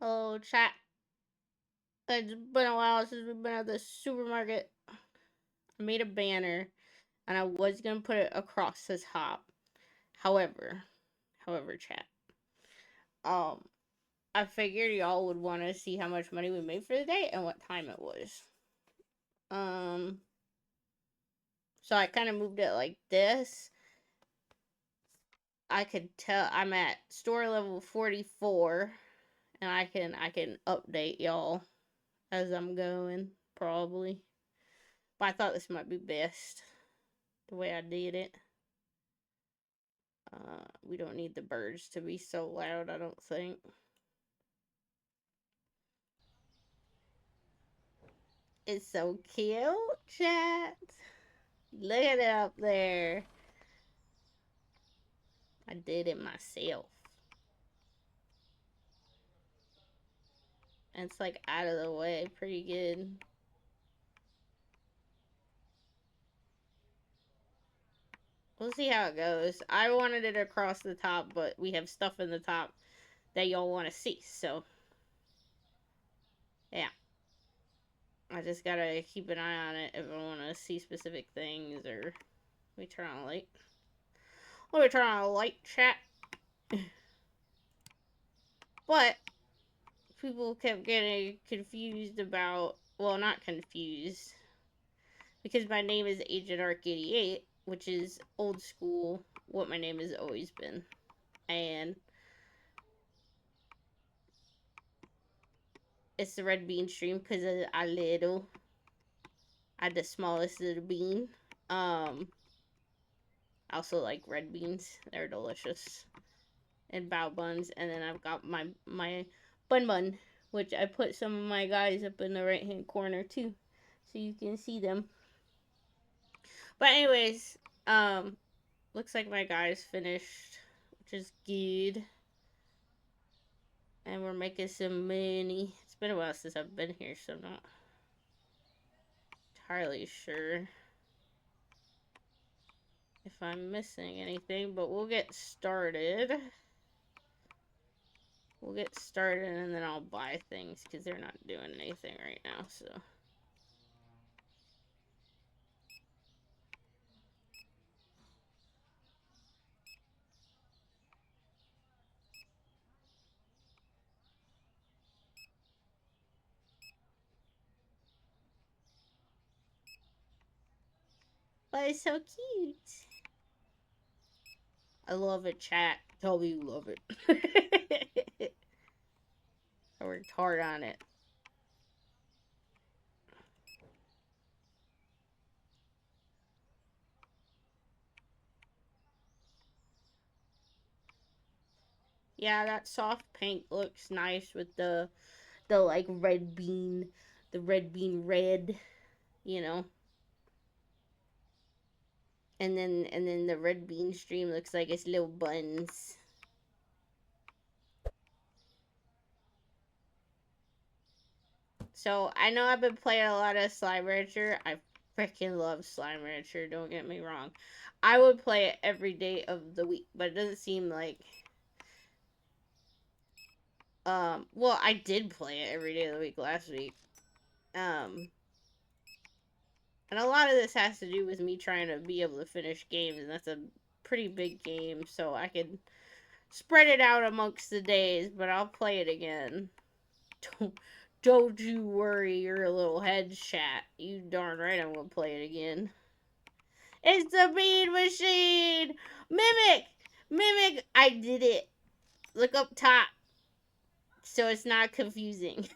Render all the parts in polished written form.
Hello, chat. It's been a while since we've been at the supermarket. I made a banner, and I was gonna put it across the top. However, chat. Um, I figured y'all would want to see how much money we made for the day and what time it was. Um, so I kind of moved it like this. I could tell I'm at store level 44, and I can update y'all as I'm going probably. But I thought this might be best the way I did it. We don't need the birds to be so loud, I don't think. It's so cute, chat. Look at it up there. I did it myself. And it's like out of the way, pretty good. We'll see how it goes. I wanted it across the top, but we have stuff in the top that y'all want to see, so yeah. I just gotta keep an eye on it if I want to see specific things, or let me turn on a light. Let me turn on a light, chat. But people kept getting confused about, well, not confused, because my name is Agent Arc 88, which is old school, what my name has always been. And it's the red bean stream because I little. I the smallest little bean. I also like red beans. They're delicious. And bao buns. And then I've got my bun, which I put some of my guys up in the right hand corner too, so you can see them. But anyways, looks like my guy's finished, which is good. And we're making some money. It's been a while since I've been here, so I'm not entirely sure if I'm missing anything, but we'll get started. We'll get started and then I'll buy things because they're not doing anything right now, so. But it's so cute. I love it, chat. Tell me you love it. I worked hard on it. Yeah, that soft pink looks nice with the like red bean, the red bean red, you know. And then the red bean stream looks like it's little buns. So I know I've been playing a lot of Slime Rancher. I freaking love Slime Rancher, don't get me wrong. I would play it every day of the week, but it doesn't seem like well, I did play it every day of the week last week. And a lot of this has to do with me trying to be able to finish games, and that's a pretty big game, so I can spread it out amongst the days, but I'll play it again. Don't you worry your little head, chat. You darn right I'm gonna play it again. It's the bean machine! Mimic! Mimic! I did it. Look up top. So it's not confusing.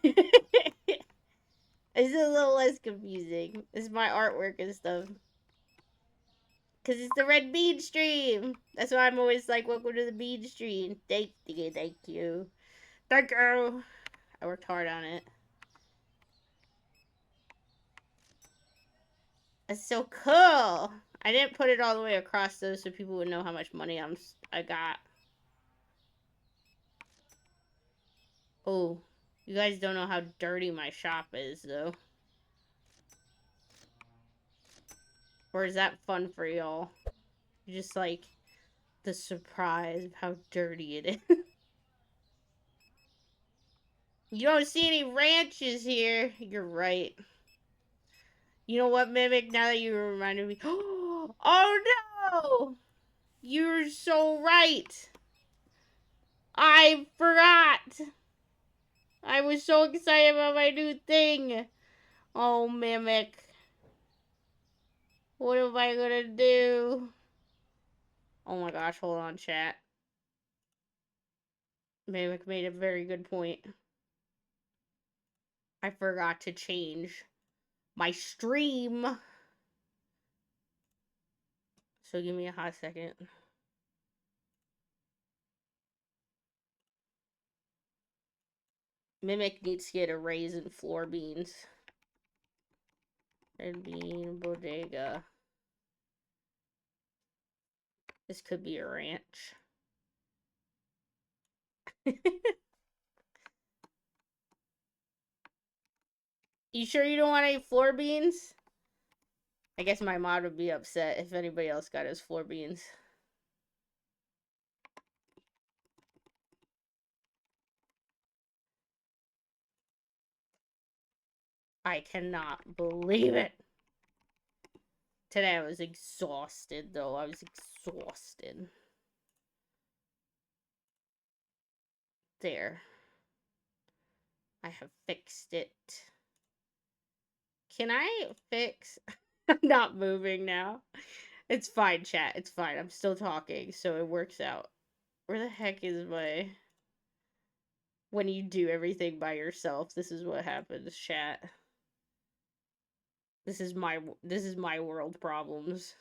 It's a little less confusing. It's my artwork and stuff. Because it's the red bean stream. That's why I'm always like, welcome to the bean stream. Thank you, thank you. Thank you. I worked hard on it. It's so cool. I didn't put it all the way across though, so people would know how much money I got. Oh, you guys don't know how dirty my shop is though. Or is that fun for y'all? Just like the surprise of how dirty it is. You don't see any ranches here. You're right. You know what, Mimic? Now that you reminded me. Oh no! You're so right. I forgot. I was so excited about my new thing. Oh, Mimic. What am I gonna do? Oh my gosh, hold on, chat. Mimic made a very good point. I forgot to change my stream. So give me a hot second. Mimic needs to get a raise in floor beans. Red bean, bodega. This could be a ranch. You sure you don't want any floor beans? I guess my mod would be upset if anybody else got his floor beans. I cannot believe it. Today I was exhausted, though. I was exhausted. There. I have fixed it. Can I fix... I'm not moving now. It's fine, chat. It's fine. I'm still talking, so it works out. Where the heck is my... When you do everything by yourself, this is what happens, chat. This is my world problems.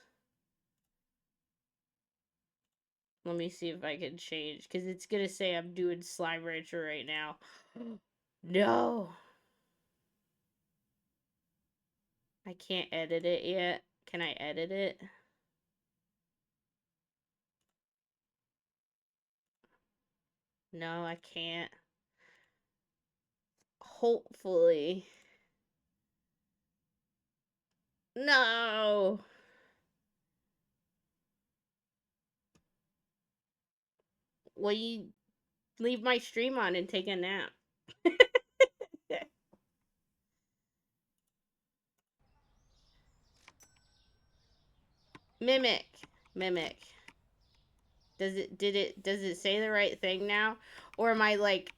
Let me see if I can change, because it's gonna say I'm doing Slime Rancher right now. No! I can't edit it yet. Can I edit it? No, I can't. Hopefully. No! Well, you leave my stream on and take a nap. Mimic. Mimic. Does it say the right thing now? Or am I like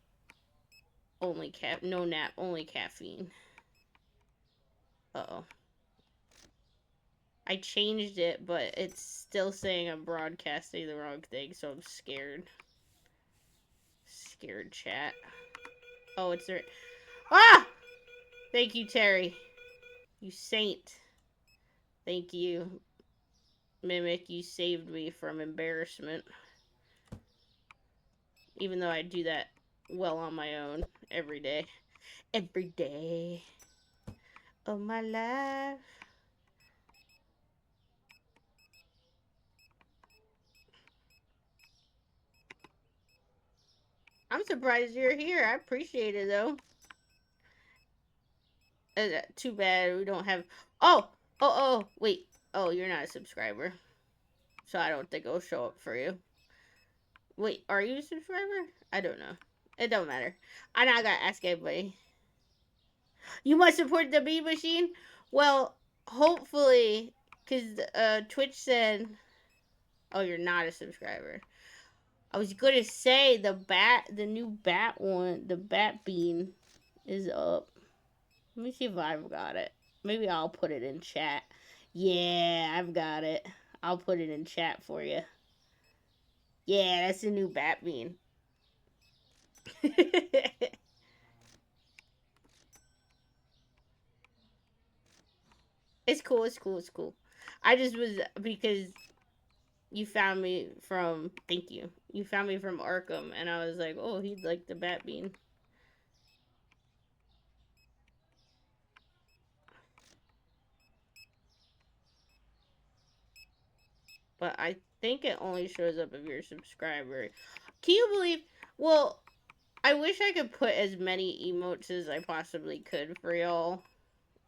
only no nap, only caffeine? Uh-oh. I changed it, but it's still saying I'm broadcasting the wrong thing, so I'm scared. Scared, chat. Oh, it's there. Ah! Thank you, Terry. You saint. Thank you. Mimic, you saved me from embarrassment. Even though I do that well on my own every day. Every day of my life. I'm surprised you're here. I appreciate it, though. Too bad we don't have... Oh, wait. Oh, you're not a subscriber. So I don't think it'll show up for you. Wait, are you a subscriber? I don't know. It don't matter. I not gotta ask anybody. You must support the Bee Machine? Well, hopefully, because Twitch said... Oh, you're not a subscriber. I was gonna say the new bat one, the bat bean is up. Let me see if I've got it. Maybe I'll put it in chat. Yeah, I've got it. I'll put it in chat for you. Yeah, that's the new bat bean. It's cool, it's cool, it's cool. I just was, because you found me from, thank you. You found me from Arkham, and I was like, oh, he'd like the bat bean. But I think it only shows up if you're a subscriber. Can you believe, well, I wish I could put as many emotes as I possibly could for y'all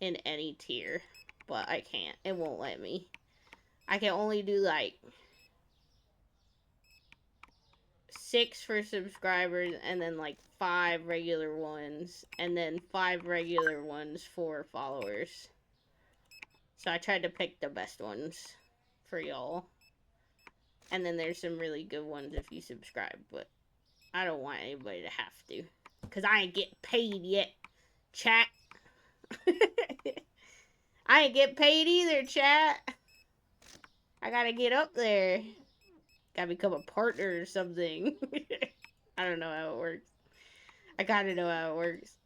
in any tier, but I can't. It won't let me. I can only do like 6 for subscribers, and then like 5 regular ones, and then 5 regular ones for followers. So I tried to pick the best ones for y'all. And then there's some really good ones if you subscribe, but I don't want anybody to have to. Because I ain't getting paid yet, chat. I ain't get paid either, chat. I gotta get up there. Gotta become a partner or something. I don't know how it works. I gotta know how it works.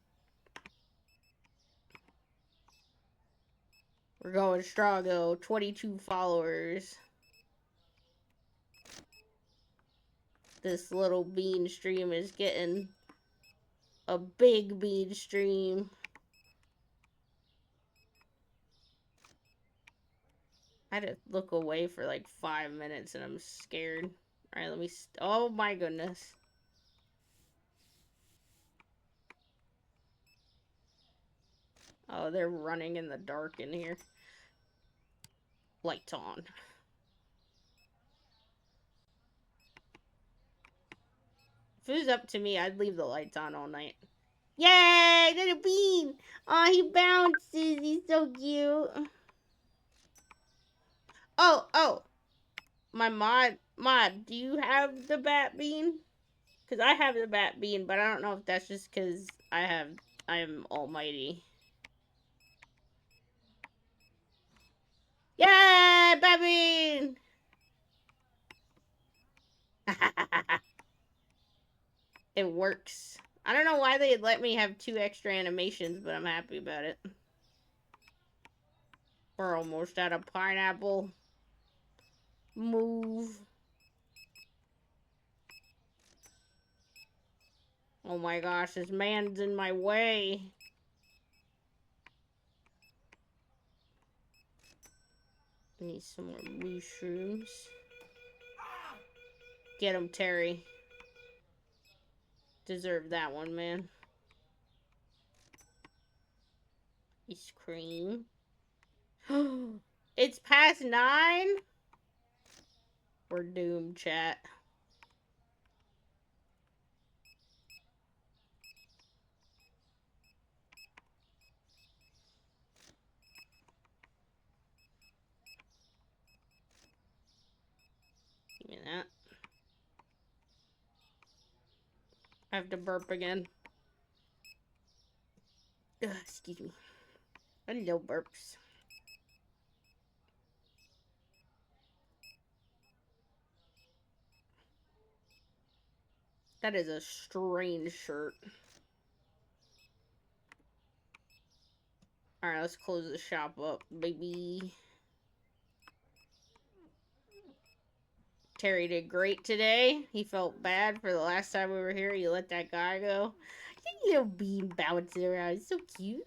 We're going strong though. 22 followers. This little bean stream is getting a big bean stream. I had to look away for like 5 minutes and I'm scared. Alright, let me... oh my goodness. Oh, they're running in the dark in here. Lights on. If it was up to me, I'd leave the lights on all night. Yay! Little bean! Oh, he bounces. He's so cute. Oh! My mod, do you have the bat bean? Because I have the bat bean, but I don't know if that's just because I am almighty. Yay! Bat bean! It works. I don't know why they'd let me have 2 extra animations, but I'm happy about it. We're almost out of pineapple. Move. Oh my gosh, this man's in my way. I need some more mushrooms. Get him, Terry. Deserve that one, man. Ice cream. It's past 9? We're doomed, chat. Give me that. I have to burp again. Ugh, excuse me. I need no burps. That is a strange shirt. Alright, let's close the shop up, baby. Terry did great today. He felt bad for the last time we were here. He let that guy go. I think little bean bouncing around. It's so cute.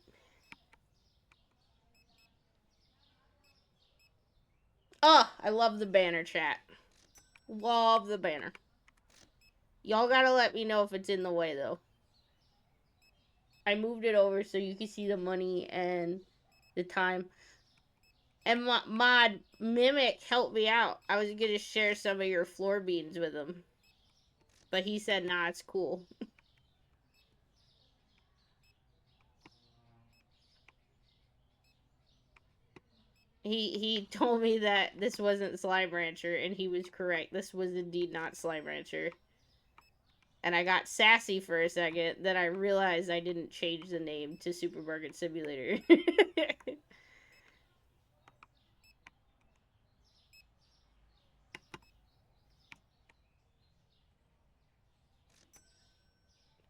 Oh, I love the banner, chat. Love the banner. Y'all gotta let me know if it's in the way, though. I moved it over so you can see the money and the time. And mod Mimic helped me out. I was gonna share some of your floor beans with him. But he said, nah, it's cool. He told me that this wasn't Slime Rancher, and he was correct. This was indeed not Slime Rancher. And I got sassy for a second, then I realized I didn't change the name to Supermarket Simulator.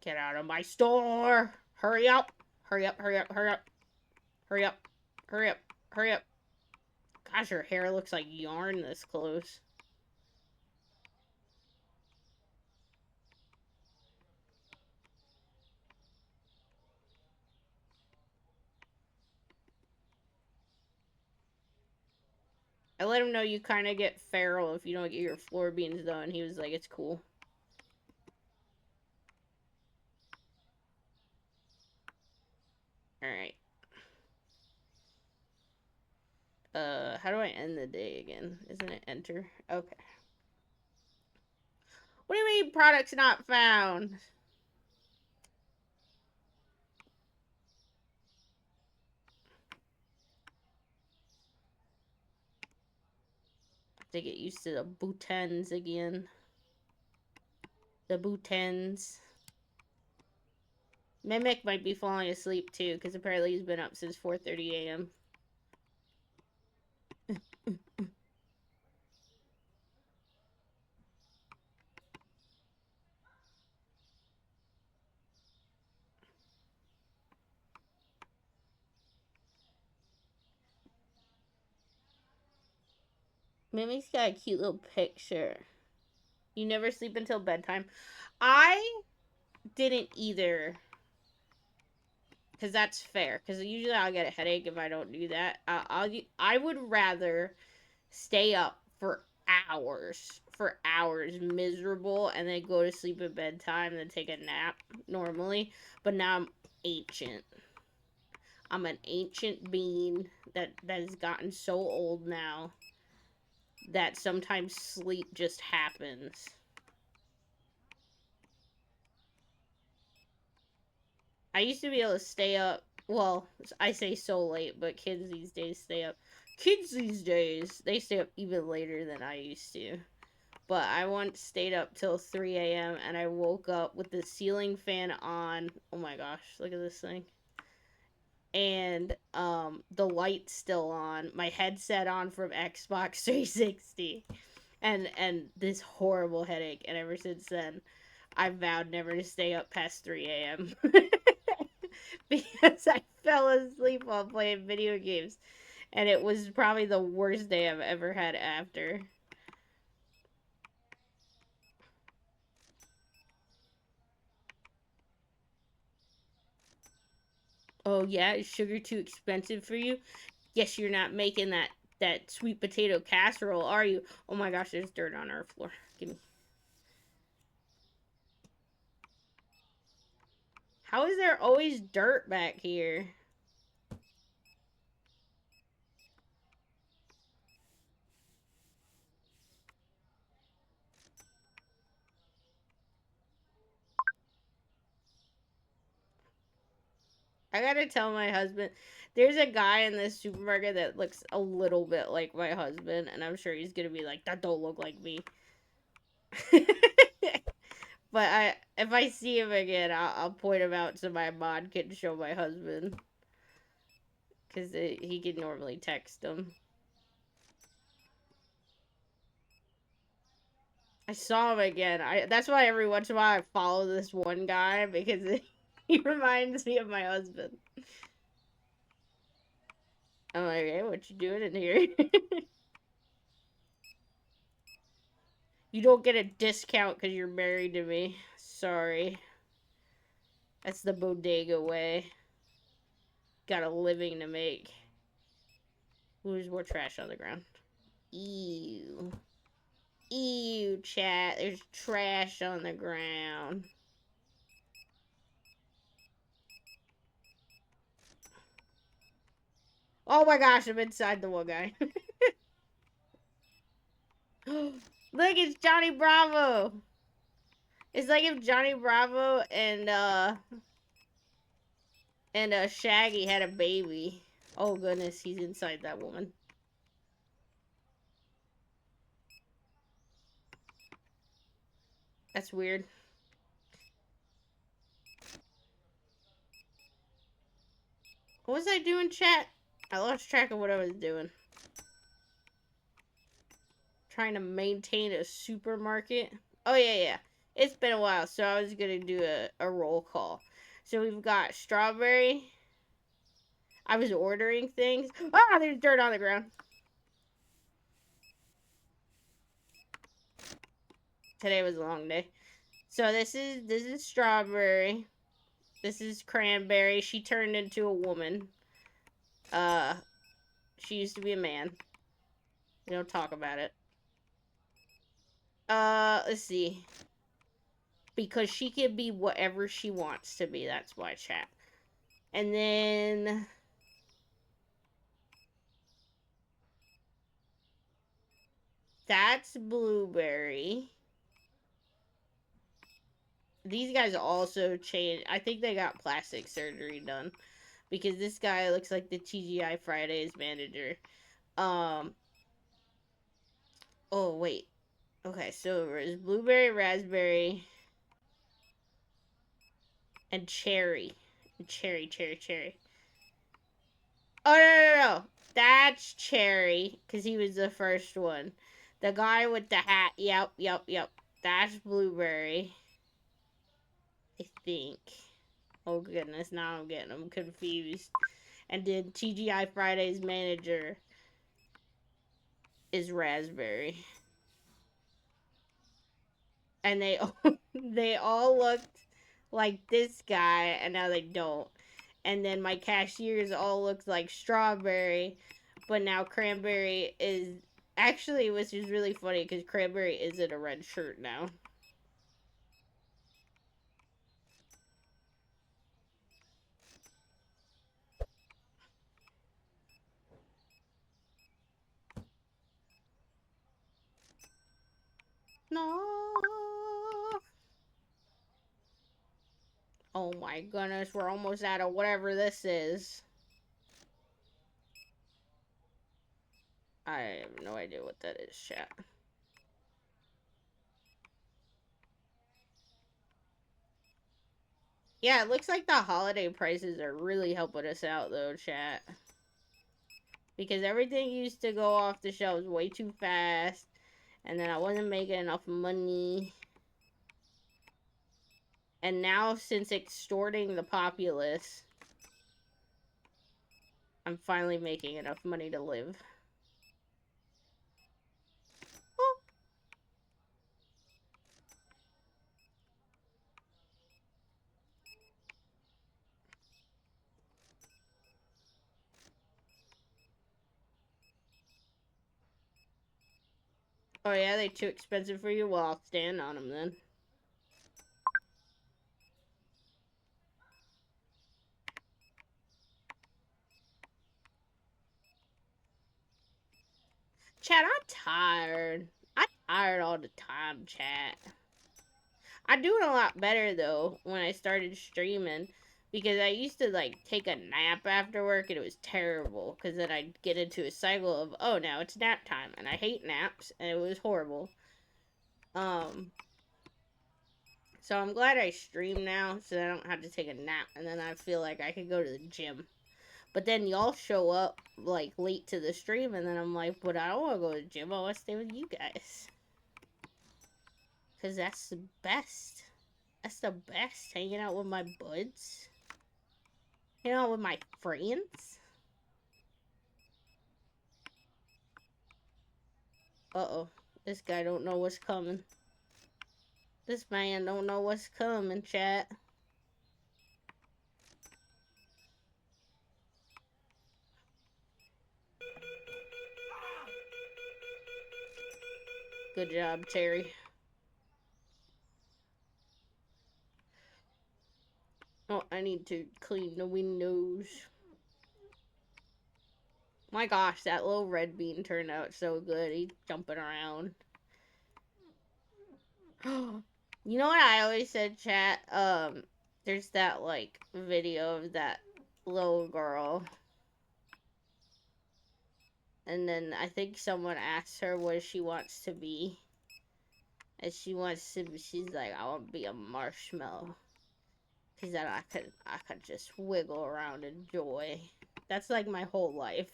Get out of my store! Hurry up! Hurry up, hurry up, hurry up. Hurry up, hurry up, hurry up. Gosh, her hair looks like yarn this close. I let him know you kind of get feral if you don't get your floor beans done. He was like, it's cool. Alright. How do I end the day again? Isn't it enter? Okay. What do you mean, products not found? To get used to the boutons again. The boutons. Mimic might be falling asleep too, because apparently he's been up since 4:30 a.m. Mimic's got a cute little picture. You never sleep until bedtime. I didn't either. Because that's fair. Because usually I'll get a headache if I don't do that. I would rather stay up for hours, miserable, and then go to sleep at bedtime than take a nap normally. But now I'm ancient. I'm an ancient being that has gotten so old now that sometimes sleep just happens. I used to be able to stay up. Well, I say so late, but kids these days stay up. Kids these days, they stay up even later than I used to. But I once stayed up till 3 a.m. and I woke up with the ceiling fan on. Oh my gosh, look at this thing. And the light's still on. My headset on from Xbox 360. And this horrible headache. And ever since then, I vowed never to stay up past 3 a.m. because I fell asleep while playing video games. And it was probably the worst day I've ever had after. Oh yeah, is sugar too expensive for you? Yes, you're not making that sweet potato casserole, are you? Oh my gosh, there's dirt on our floor. Give me. How is there always dirt back here? I gotta tell my husband. There's a guy in this supermarket that looks a little bit like my husband, and I'm sure he's gonna be like, "That don't look like me." But if I see him again, I'll point him out so my mod can show my husband, because he can normally text him. I saw him again. That's why every once in a while I follow this one guy, because he reminds me of my husband. I'm like, hey, what you doing in here? You don't get a discount because you're married to me. Sorry. That's the bodega way. Got a living to make. Ooh, there's more trash on the ground. Ew. Ew, chat. There's trash on the ground. Oh my gosh, I'm inside the one guy. Look, it's Johnny Bravo. It's like if Johnny Bravo and Shaggy had a baby. Oh goodness, he's inside that woman. That's weird. What was I doing, chat? I lost track of what I was doing. Trying to maintain a supermarket. Oh, yeah. It's been a while, so I was going to do a roll call. So we've got strawberry. I was ordering things. Ah, there's dirt on the ground. Today was a long day. So this is strawberry. This is cranberry. She turned into a woman. She used to be a man. We don't talk about it. Let's see. Because she can be whatever she wants to be. That's why, chat. And then that's blueberry. these guys also changed. I think they got plastic surgery done because this guy looks like the TGI Fridays manager. Um. Oh wait. Okay, so there's blueberry, raspberry, and cherry. Cherry. Oh, no. That's cherry, because he was the first one. The guy with the hat. Yep. That's blueberry, I think. Oh, goodness. Now I'm getting them confused. And then TGI Fridays manager is raspberry. And they they all looked like this guy, and now they don't. And then my cashiers all looked like strawberry, but now cranberry is actually, which is really funny because cranberry is in a red shirt now. No. Oh my goodness, we're almost out of whatever this is. I have no idea what that is, chat. Yeah, it looks like the holiday prices are really helping us out though, chat. Because everything used to go off the shelves way too fast, and then I wasn't making enough money. And now, since extorting the populace, I'm finally making enough money to live. Oh, oh yeah, they too expensive for you? Well, I'll stand on them then. Chat, I'm tired. I'm tired all the time, chat. I'm doing a lot better though when I started streaming, because I used to like take a nap after work and it was terrible because then I'd get into a cycle of, oh, now it's nap time, and I hate naps and it was horrible. Um so I'm glad I stream now so I don't have to take a nap, and then I feel like I could go to the gym. But then y'all show up like late to the stream, and then I'm like, but I don't want to go to the gym. I want to stay with you guys, cause that's the best. That's the best, hanging out with my buds. Hanging out with my friends. Uh-oh. This guy don't know what's coming. This man don't know what's coming, chat. Good job, Terry. Oh, I need to clean the windows. My gosh, that little red bean turned out so good. He's jumping around. You know what I always said, chat? There's that, like, video of that little girl. And then I think someone asked her what she wants to be. And she's like, I want to be a marshmallow. Because then I could just wiggle around in joy. That's like my whole life.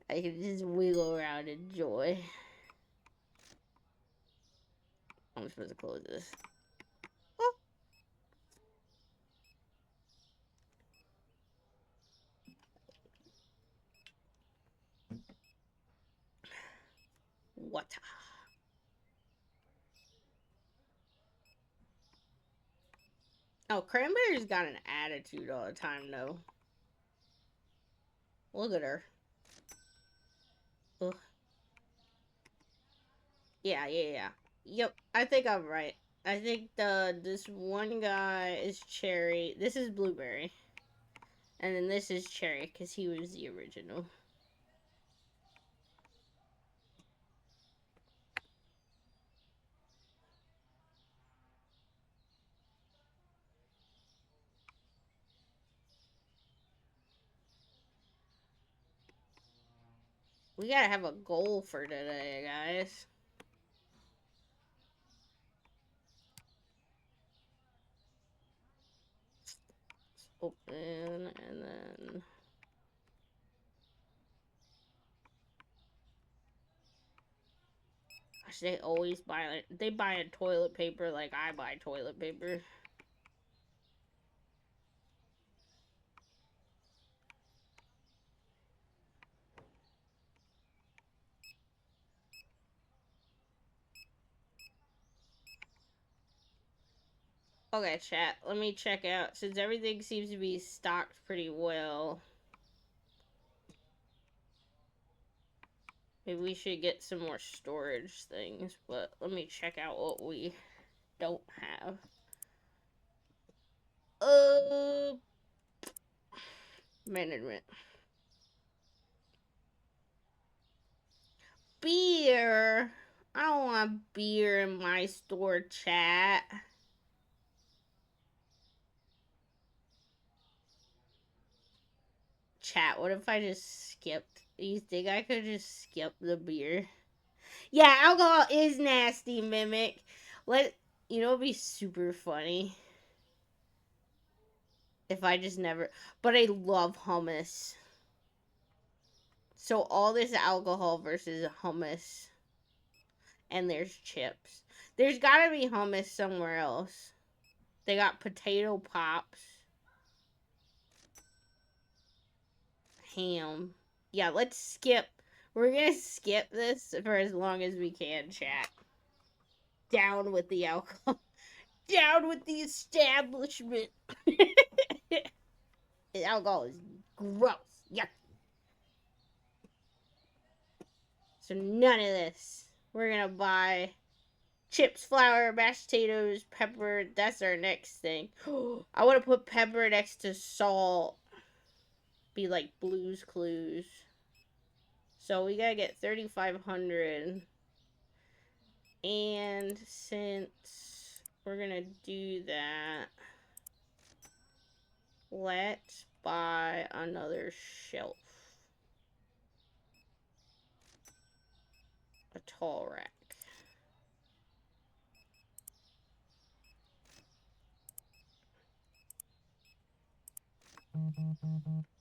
I can just wiggle around in joy. I'm supposed to close this. Oh. What? Oh, Cranberry's got an attitude all the time, though. Look at her. Ugh. Yeah. Yep, I think I'm right. I think this one guy is Cherry. This is Blueberry. And then this is Cherry, because he was the original. We gotta have a goal for today, guys. Let's open and then... Gosh, they always buy... They buy a toilet paper like I buy toilet paper. Okay, chat. Let me check out. Since everything seems to be stocked pretty well, maybe we should get some more storage things. But let me check out what we don't have. Management. Beer. I don't want beer in my store, chat. Chat, what if I just skipped? You think I could just skip the beer? Yeah, alcohol is nasty, Mimic. You know, it'd be super funny if I just never. But I love hummus. So all this alcohol versus hummus. And there's chips. There's gotta be hummus somewhere else. They got potato pops. Ham. Yeah, let's skip. We're gonna skip this for as long as we can, chat. Down with the alcohol. Down with the establishment. Alcohol is gross. Yuck. So none of this. We're gonna buy chips, flour, mashed potatoes, pepper. That's our next thing. I want to put pepper next to salt. Be like Blue's Clues. So we gotta get 3,500. And since we're gonna do that, let's buy another shelf. A tall rack.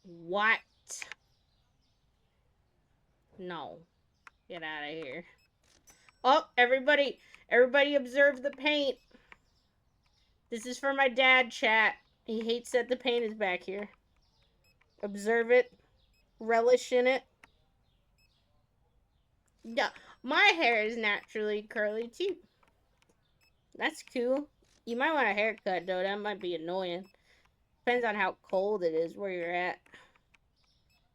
What? No. Get out of here. Oh, everybody observe the paint. This is for my dad, chat. He hates that the paint is back here. Observe it. Relish in it. Yeah, my hair is naturally curly too. That's cool. You might want a haircut though. That might be annoying. Depends on how cold it is where you're at.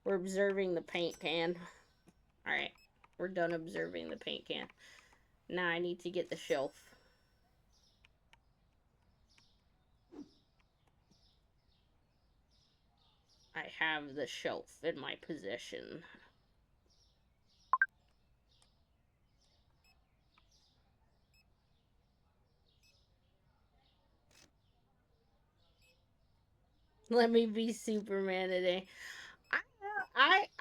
We're observing the paint can. Alright. We're done observing the paint can. Now I need to get the shelf. I have the shelf in my possession. Let me be Superman today.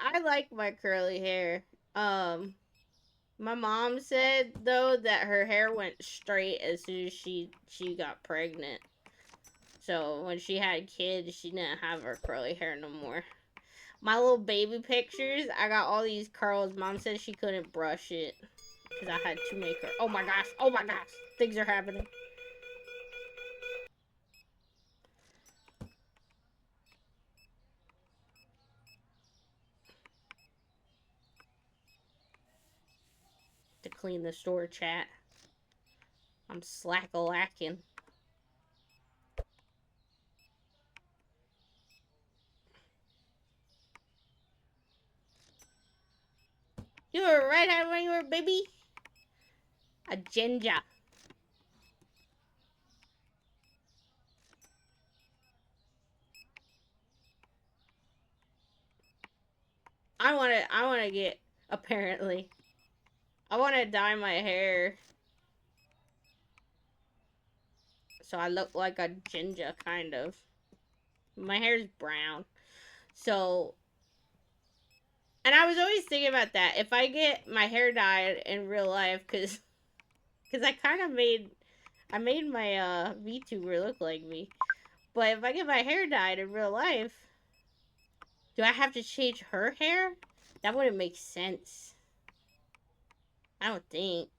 I like my curly hair. My mom said though that her hair went straight as soon as she got pregnant. So when she had kids, she didn't have her curly hair no more. My little baby pictures, I got all these curls. Mom said she couldn't brush it because I had to make her. Oh my gosh! Oh my gosh! Things are happening. To clean the store, chat. I'm slack-a-lacking. You were right out when you were a baby. A ginger. I wanna get, apparently. I wanna dye my hair. So I look like a ginger, kind of. My hair's brown. So And I was always thinking about that. If I get my hair dyed in real life, cause I kind of made my VTuber look like me. But if I get my hair dyed in real life, do I have to change her hair? That wouldn't make sense. I don't think.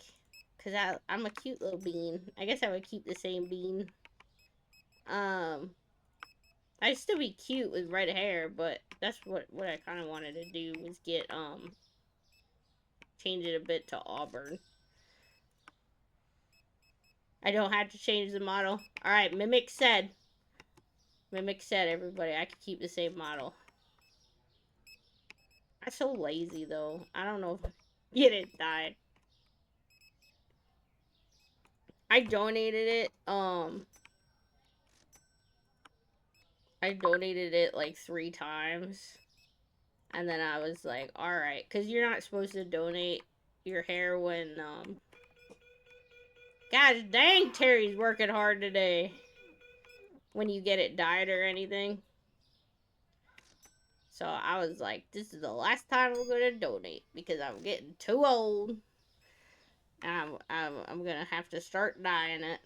Cause I'm a cute little bean. I guess I would keep the same bean. Um, I'd still be cute with red hair, but that's what I kind of wanted to do was get change it a bit to auburn. I don't have to change the model. All right, Mimic said. Mimic said, everybody, I could keep the same model. I'm so lazy though. I don't know if get it dyed. I donated it. I donated it like 3 times. And then I was like, alright. Because you're not supposed to donate your hair when, Gosh dang, Terry's working hard today. When you get it dyed or anything. So I was like, this is the last time I'm going to donate. Because I'm getting too old. And I'm going to have to start dyeing it.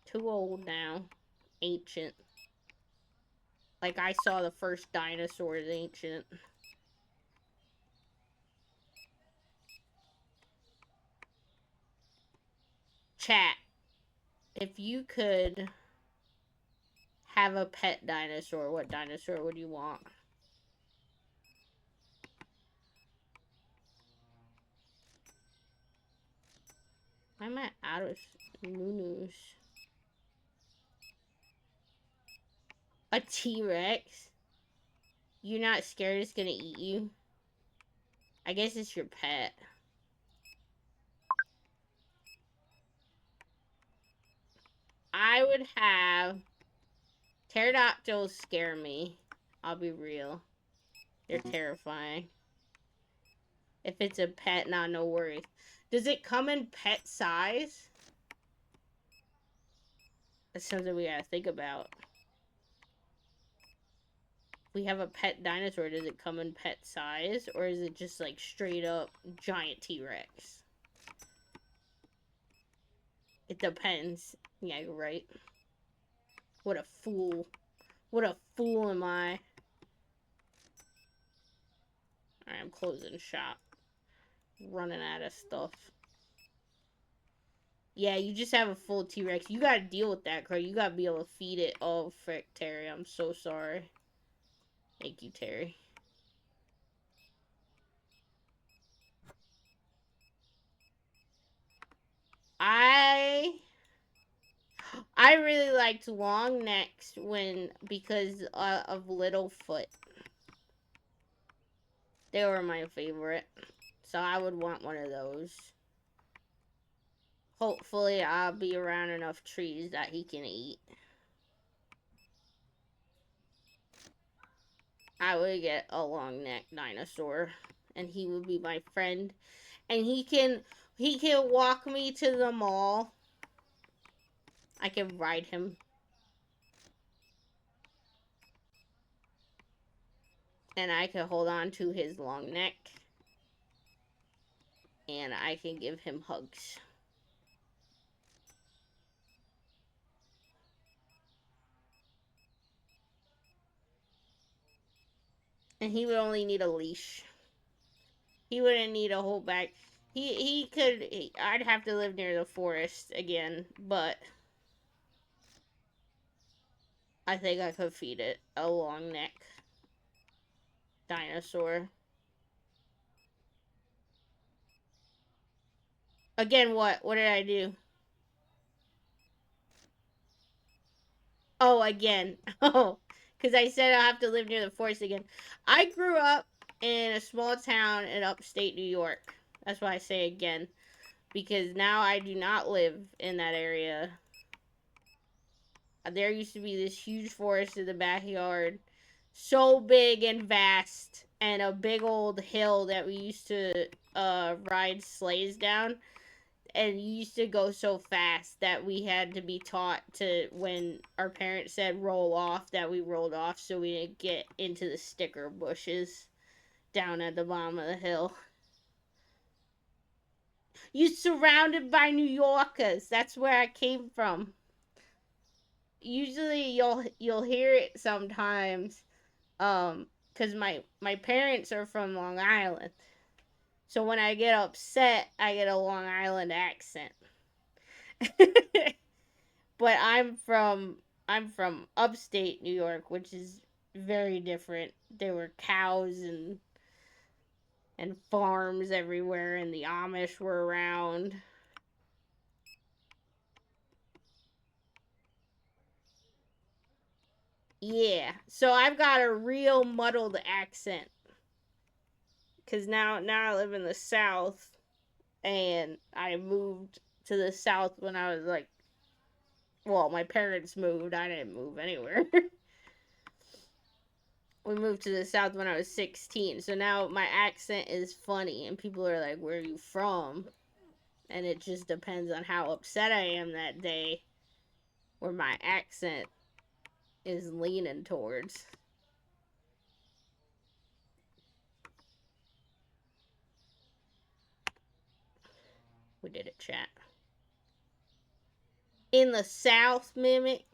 Too old now. Ancient. Like I saw the first dinosaurs ancient. Chat. If you could have a pet dinosaur, what dinosaur would you want? I'm out of news. A T-Rex? You're not scared it's gonna eat you? I guess it's your pet. I would have... Pterodactyls scare me. I'll be real. They're terrifying. If it's a pet, nah, no worries. Does it come in pet size? That's something we gotta think about. We have a pet dinosaur, does it come in pet size? Or is it just like straight up giant T-Rex? It depends. Yeah, you're right. What a fool. What a fool am I. Alright, I'm closing shop. Running out of stuff. Yeah, you just have a full T-Rex. You gotta deal with that, Craig. You gotta be able to feed it. Oh, frick, Terry. I'm so sorry. Thank you, Terry. I really liked long necks because of Littlefoot. They were my favorite. So I would want one of those. Hopefully I'll be around enough trees that he can eat. I would get a long neck dinosaur. And he would be my friend. And he can walk me to the mall. I can ride him. And I can hold on to his long neck. And I can give him hugs. And he would only need a leash. He wouldn't need a whole bag. I'd have to live near the forest again, but I think I could feed it a long neck dinosaur. Again, what? What did I do? Oh, again. Oh, because I said I have to live near the forest again. I grew up in a small town in upstate New York. That's why I say again. Because now I do not live in that area. There used to be this huge forest in the backyard. So big and vast. And a big old hill that we used to ride sleighs down. And you used to go so fast that we had to be taught to, when our parents said roll off, that we rolled off so we didn't get into the sticker bushes. down at the bottom of the hill. You surrounded by New Yorkers. That's where I came from. Usually you'll hear it sometimes cuz my parents are from Long Island. So when I get upset, I get a Long Island accent. But I'm from upstate New York, which is very different. There were cows and farms everywhere, and the Amish were around. Yeah, so I've got a real muddled accent because now I live in the South, and I moved to the South when I was like, well, my parents moved. I didn't move anywhere. We moved to the South when I was 16, so now my accent is funny, and people are like, "Where are you from?" And it just depends on how upset I am that day, where my accent is leaning towards. We did it, chat. In the South, Mimic,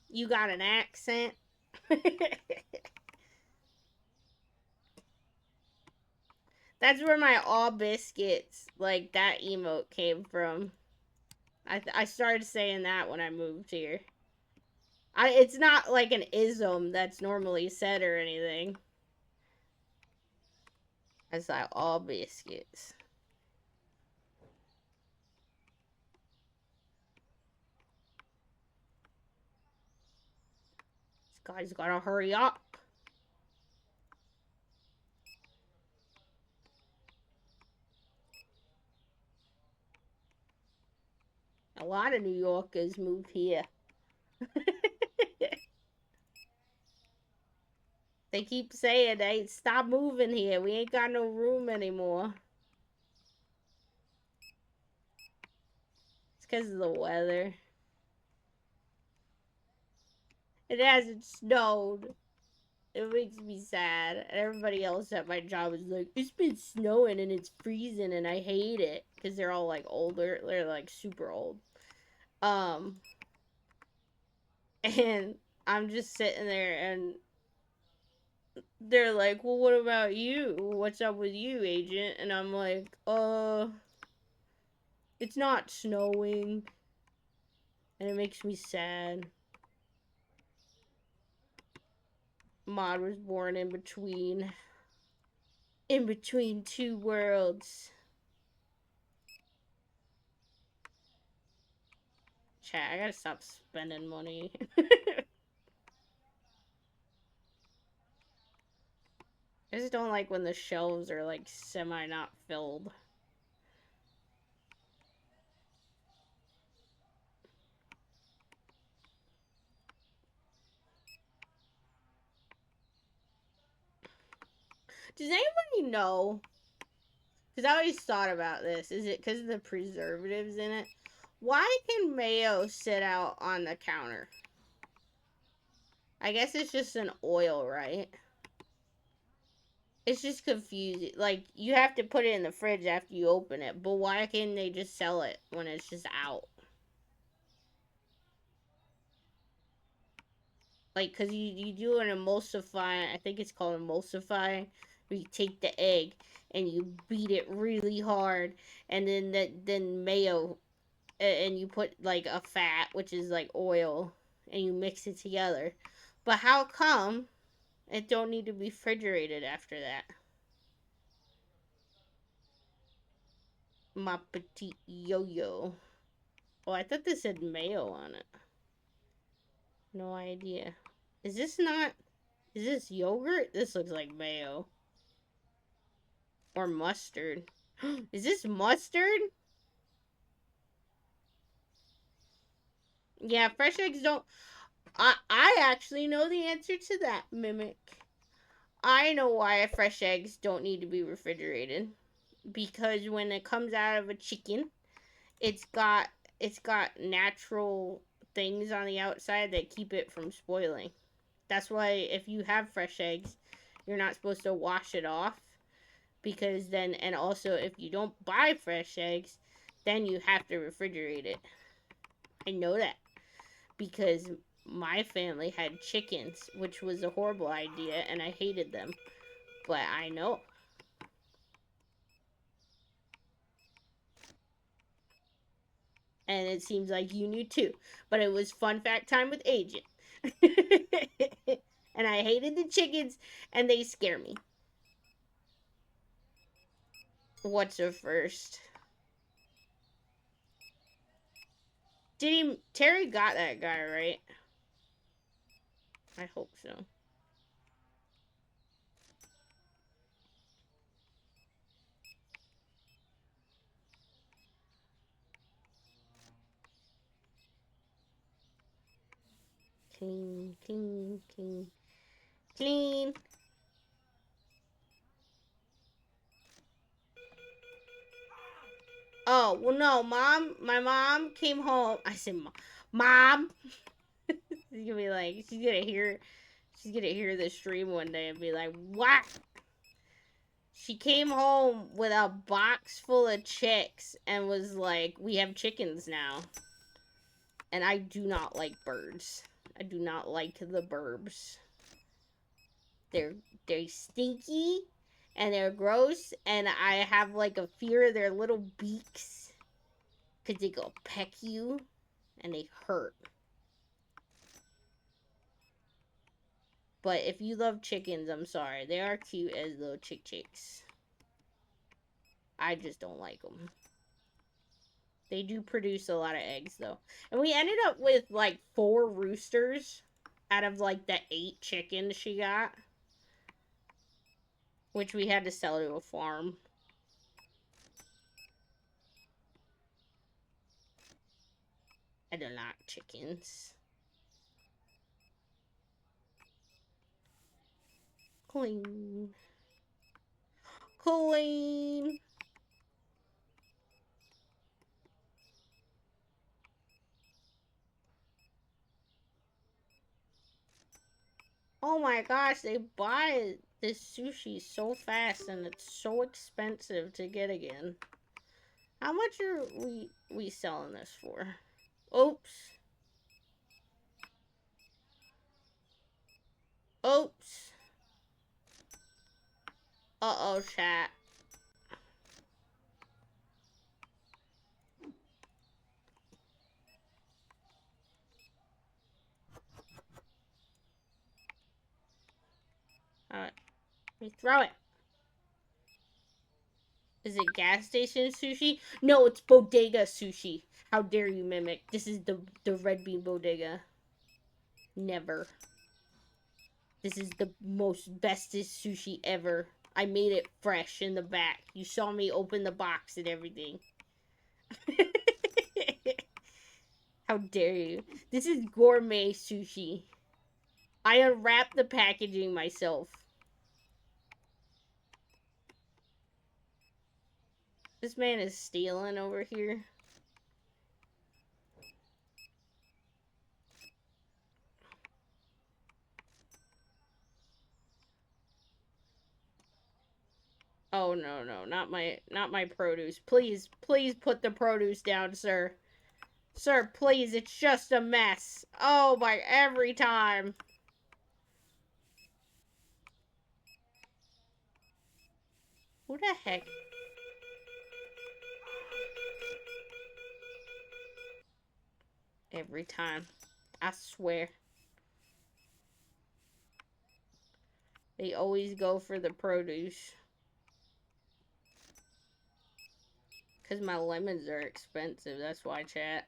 you got an accent. That's where my all biscuits, like that emote came from. I started saying that when I moved here. It's not like an ism that's normally said or anything. It's like all biscuits. This guy's gotta hurry up. A lot of New Yorkers moved here. They keep saying, "Hey, stop moving here. We ain't got no room anymore." It's because of the weather. It hasn't snowed. It makes me sad. And everybody else at my job is like, "It's been snowing and it's freezing and I hate it." Because they're all like older. They're like super old. Um, and I'm just sitting there and they're like, "Well, what about you? What's up with you, agent?" And I'm like, it's not snowing. And it makes me sad. Maud was born in between two worlds. Chat, I gotta stop spending money. I just don't like when the shelves are like semi not filled. Does anybody know? Because I always thought about this. Is it because of the preservatives in it? Why can mayo sit out on the counter? I guess it's just an oil, right? It's just confusing. Like, you have to put it in the fridge after you open it. But why can't they just sell it when it's just out? Like, because you do an emulsifying, I think it's called emulsifying, where you take the egg and you beat it really hard, and then mayo, and you put like a fat, which is like oil, and you mix it together. But how come it don't need to be refrigerated after that? Ma petite yo-yo. Oh, I thought this said mayo on it. No idea. Is this not... Is this yogurt? This looks like mayo. Or mustard. Is this mustard? Yeah, fresh eggs don't... I actually know the answer to that, Mimic. I know why fresh eggs don't need to be refrigerated. Because when it comes out of a chicken, it's got it's got natural things on the outside that keep it from spoiling. That's why if you have fresh eggs, you're not supposed to wash it off because then, and also if you don't buy fresh eggs, then you have to refrigerate it. I know that because my family had chickens, which was a horrible idea, and I hated them. But I know. And it seems like you knew too. But it was fun fact time with Agent. And I hated the chickens, and they scare me. What's a first? Did he? Terry got that guy, right? I hope so. Clean, clean, clean, clean. Oh, well, no, Mom. My mom came home. I said, Mom. She's gonna be like, she's gonna hear the stream one day and be like, what? She came home with a box full of chicks and was like, we have chickens now. And I do not like birds. I do not like the burbs. They're stinky and they're gross, and I have like a fear of their little beaks because they go peck you and they hurt. But if you love chickens, I'm sorry. They are cute as little chicks. I just don't like them. They do produce a lot of eggs, though. And we ended up with, like, 4 roosters out of, like, the 8 chickens she got. Which we had to sell to a farm. I don't like chickens. Clean. Clean. Oh my gosh, they buy this sushi so fast and it's so expensive to get again. How much are we selling this for? Oops. Oops. Uh-oh, chat. Alright. Let me throw it. Is it gas station sushi? No, it's Bodega sushi. How dare you mimic? This is the red bean bodega. Never. This is the most bestest sushi ever. I made it fresh in the back. You saw me open the box and everything. How dare you? This is gourmet sushi. I unwrapped the packaging myself. This man is stealing over here. Oh no, no, not my produce. Please, please put the produce down, sir. Sir, please, it's just a mess. Oh my, every time. Who the heck? Every time. I swear. They always go for the produce. Because my lemons are expensive. That's why, chat.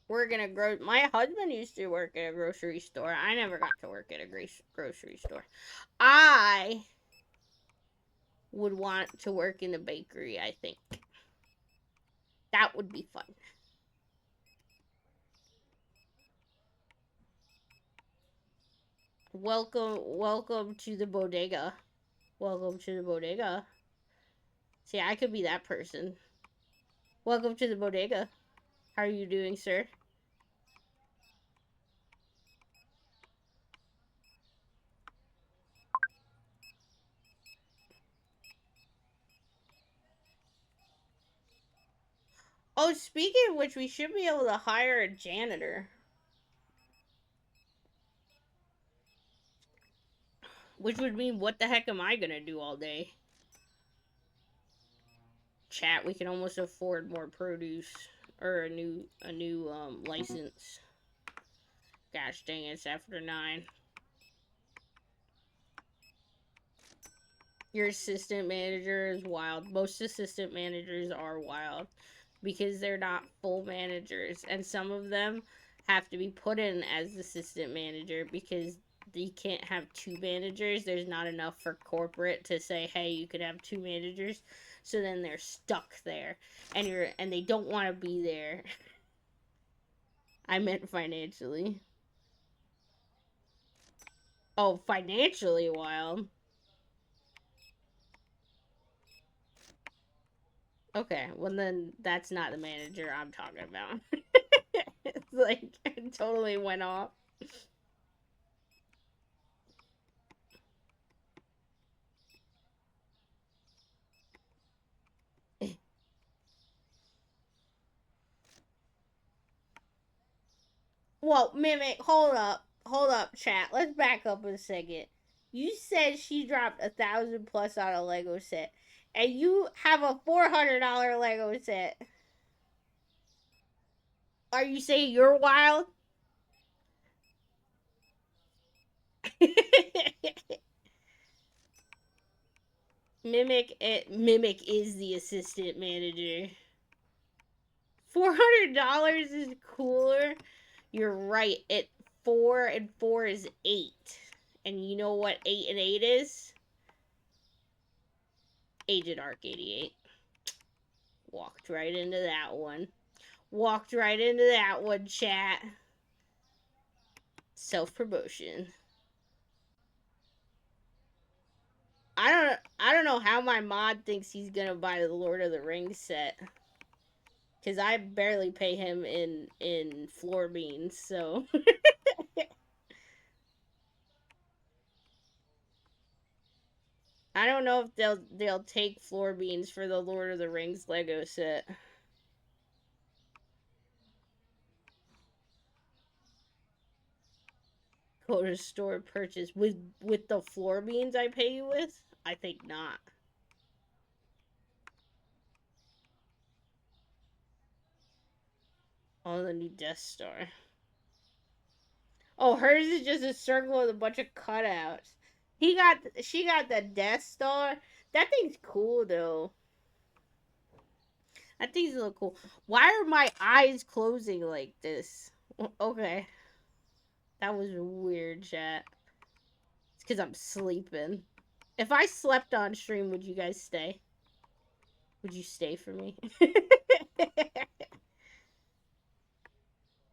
We're gonna grow. My husband used to work at a grocery store. I never got to work at a grocery store. I would want to work in a bakery, I think. That would be fun. Welcome to the bodega. Welcome to the bodega. See, I could be that person. Welcome to the bodega. How are you doing, sir? Oh, speaking of which, we should be able to hire a janitor. Which would mean, what the heck am I gonna do all day? Chat, we can almost afford more produce. Or a new license. Gosh dang it, it's after 9. Your assistant manager is wild. Most assistant managers are wild because they're not full managers, and some of them have to be put in as assistant manager because you can't have 2 managers. There's not enough for corporate to say, hey, you could have 2 managers. So then they're stuck there, and they don't want to be there. I meant financially. Oh, financially wild. Okay, well then that's not the manager I'm talking about. It's like it totally went off. Well, Mimic, hold up, chat. Let's back up a second. You said she dropped 1,000 plus on a Lego set, and you have a $400 Lego set. Are you saying you're wild? Mimic is the assistant manager. $400 is cooler. You're right. 4 and 4 is 8. And you know what 8 and 8 is? Agent Arc 88. Walked right into that one. Walked right into that one, chat. Self promotion. I don't know how my mod thinks he's gonna buy the Lord of the Rings set. Cause I barely pay him in floor beans, so I don't know if they'll take floor beans for the Lord of the Rings Lego set. Go to store purchase with the floor beans I pay you with? I think not. Oh, the new Death Star. Oh, hers is just a circle with a bunch of cutouts. She got the Death Star. That thing's cool though. That thing's a little cool. Why are my eyes closing like this? Okay, that was weird, chat. It's because I'm sleeping. If I slept on stream, would you guys stay? Would you stay for me?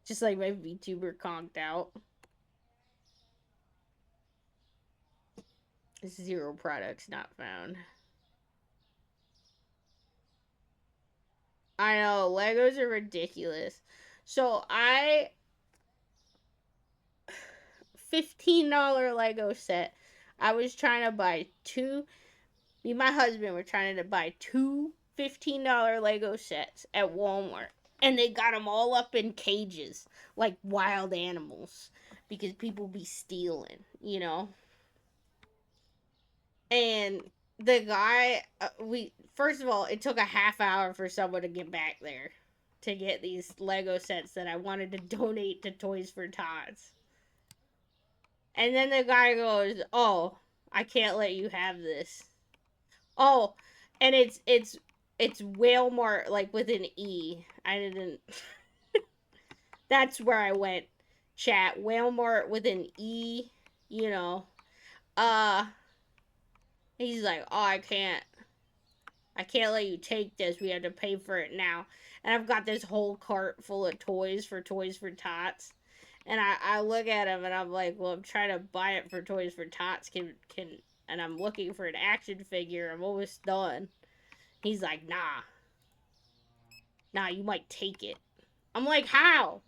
Just like my VTuber conked out. 0 products not found. I know, Legos are ridiculous. So I $15 Lego set. I was trying to buy 2. Me and my husband were trying to buy 2 $15 Lego sets at Walmart. And they got them all up in cages like wild animals because people be stealing, you know? And the guy, we first of all, it took a half hour for someone to get back there to get these Lego sets that I wanted to donate to Toys for Tots. And then the guy goes, "Oh, I can't let you have this." Oh, and it's Walmart like with an E. I didn't. That's where I went. Chat Walmart with an E. You know. Uh. He's like, "Oh, I can't let you take this. We have to pay for it now." And I've got this whole cart full of Toys for Tots. And I look at him and I'm like, well, I'm trying to buy it for Toys for Tots. And I'm looking for an action figure. I'm almost done. He's like, nah, you might take it. I'm like, how?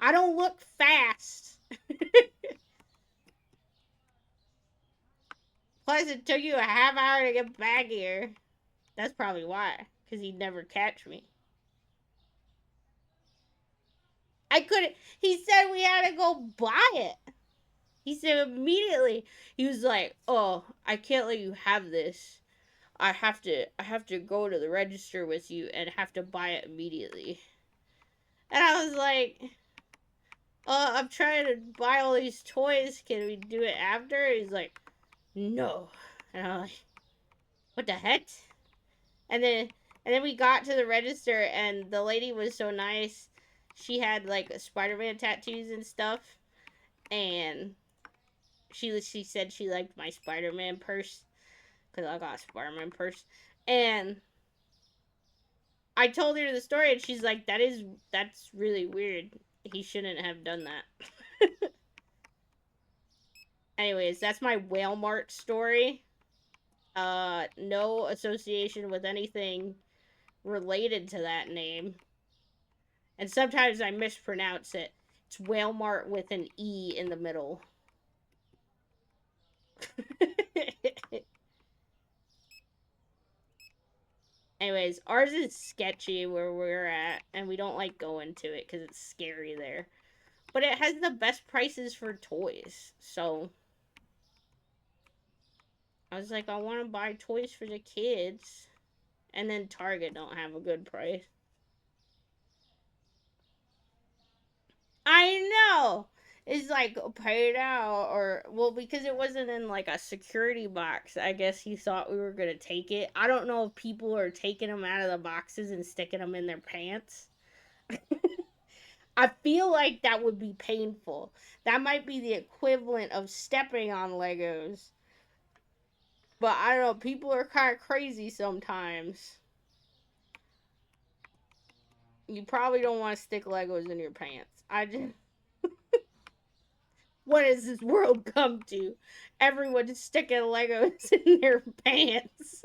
I don't look fast. Plus, it took you a half hour to get back here. That's probably why. Because he'd never catch me. I couldn't. He said we had to go buy it. He said immediately. He was like, "Oh, I can't let you have this. I have to go to the register with you and have to buy it immediately." And I was like, I'm trying to buy all these toys. Can we do it after?" He's like, "No." And I'm like, "What the heck?" And then and then we got to the register and the lady was so nice. She had like Spider-Man tattoos and stuff, and she said she liked my Spider-Man purse because I got a Spider-Man purse. And I told her the story, and she's like, that's really weird. He shouldn't have done that." Anyways, that's my Walmart story. No association with anything related to that name. And sometimes I mispronounce it. It's Walmart with an E in the middle. Anyways, ours is sketchy where we're at, and we don't like going to it because it's scary there. But it has the best prices for toys. So I was like, I want to buy toys for the kids. And then Target don't have a good price. I know. It's like paid out, or well, because it wasn't in like a security box. I guess he thought we were gonna take it. I don't know if people are taking them out of the boxes and sticking them in their pants. I feel like that would be painful. That might be the equivalent of stepping on Legos. But I don't know. People are kind of crazy sometimes. You probably don't want to stick Legos in your pants. I just. What has this world come to? Everyone just sticking Legos in their pants.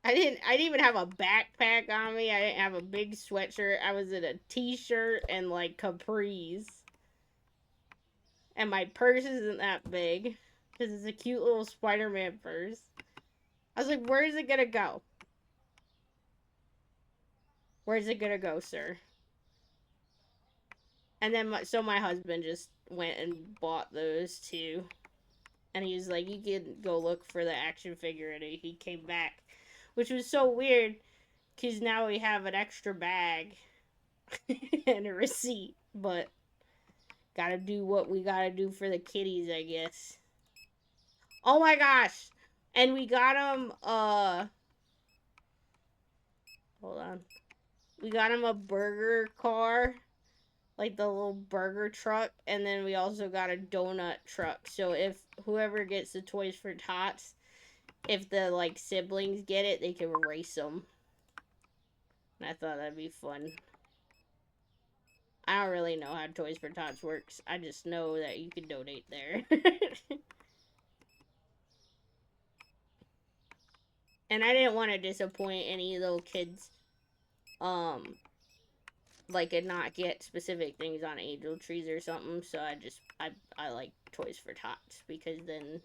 I didn't even have a backpack on me. I didn't have a big sweatshirt. I was in a t-shirt and like capris. And my purse isn't that big because it's a cute little Spider-Man purse. I was like, "Where is it gonna go? Where's it gonna go, sir?" And then my husband just went and bought those too. And he was like, "You can go look for the action figure," and he came back, which was so weird because now we have an extra bag and a receipt, but gotta do what we gotta do for the kitties, I guess. Oh my gosh! And we got him, hold on. We got him a burger car, like the little burger truck, and then we also got a donut truck. So if whoever gets the Toys for Tots, if the like siblings get it, they can race them. And I thought that'd be fun. I don't really know how Toys for Tots works. I just know that you can donate there. And I didn't want to disappoint any little kids, um, like and not get specific things on Angel Trees or something. So I like Toys for Tots because then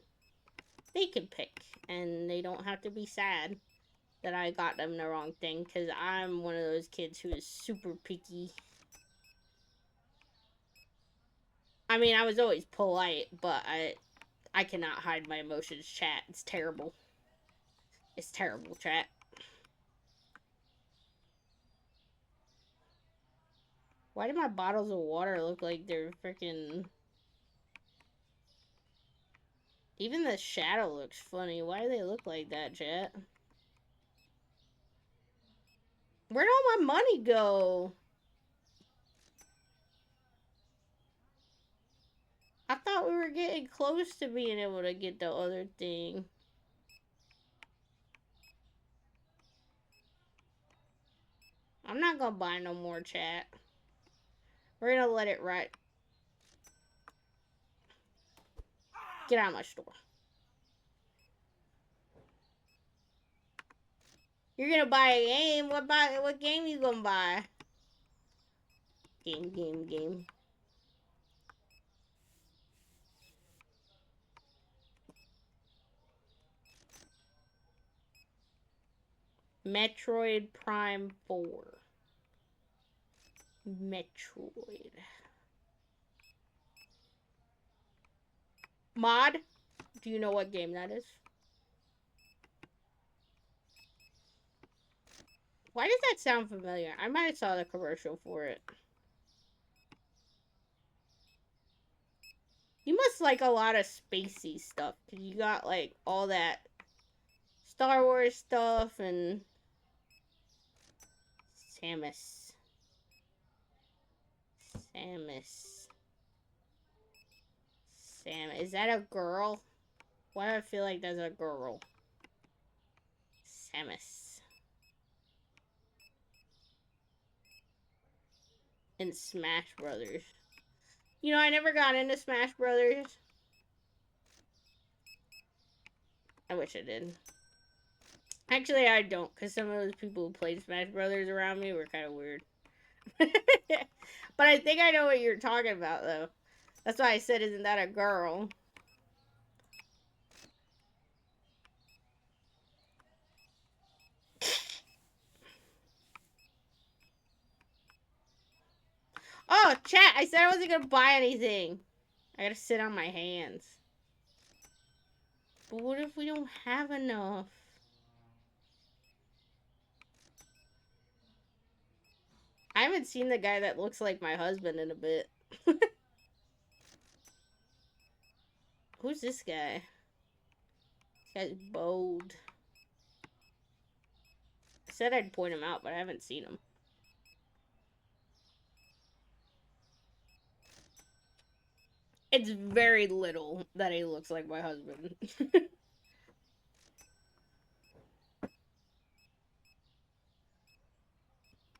they can pick and they don't have to be sad that I got them the wrong thing because I'm one of those kids who is super picky. I mean, I was always polite, but I cannot hide my emotions, chat. It's terrible. It's terrible, chat. Why do my bottles of water look like they're freaking... Even the shadow looks funny. Why do they look like that, chat? Where'd all my money go? I thought we were getting close to being able to get the other thing. I'm not gonna buy no more, chat. We're gonna let it ride. Get out of my store. You're gonna buy a game? What game you gonna buy? Game. Metroid Prime 4. Metroid. Mod? Do you know what game that is? Why does that sound familiar? I might have saw the commercial for it. You must like a lot of spacey stuff. Cause you got like all that Star Wars stuff and Samus. Samus. Sam. Is that a girl? Why do I feel like that's a girl? Samus. In Smash Brothers. You know, I never got into Smash Brothers. I wish I did. Actually, I don't, because some of those people who played Smash Brothers around me were kind of weird. But I think I know what you're talking about, though. That's why I said, isn't that a girl? Oh, chat, I said I wasn't going to buy anything. I gotta sit on my hands. But what if we don't have enough? I haven't seen the guy that looks like my husband in a bit. Who's this guy? This guy's bold. I said I'd point him out, but I haven't seen him. It's very little that he looks like my husband.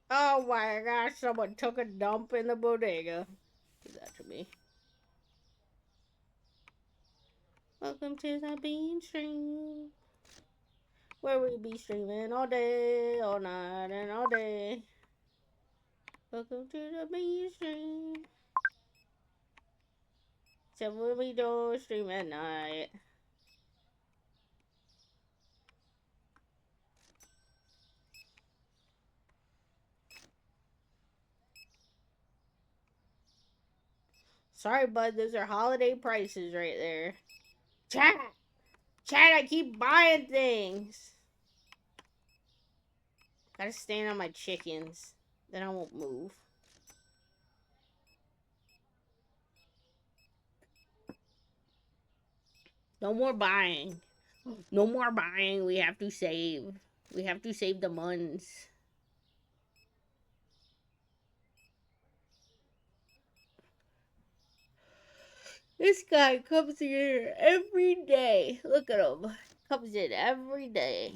Oh my gosh, someone took a dump in the bodega. Give that to me. Welcome to the bean stream, where we be streaming all day, all night, and all day. Welcome to the bean stream. Except when we don't stream at night. Sorry, bud, those are holiday prices right there. Chat! Chat, I keep buying things. Gotta stand on my chickens. Then I won't move. No more buying. No more buying. We have to save. We have to save the muns. This guy comes here every day. Look at him. Comes in every day.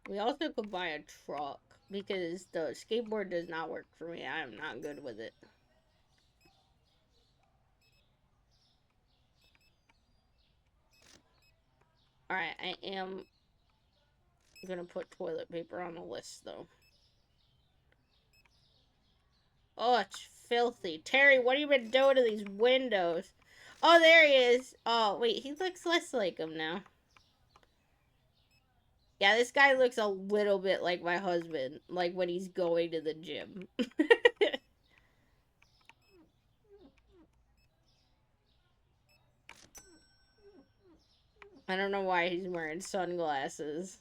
We also could buy a truck because the skateboard does not work for me. I am not good with it. Alright, I am gonna put toilet paper on the list though. Oh, it's filthy. Terry, what have you been doing to these windows? Oh, there he is. Oh, wait, he looks less like him now. Yeah, this guy looks a little bit like my husband, like when he's going to the gym. I don't know why he's wearing sunglasses.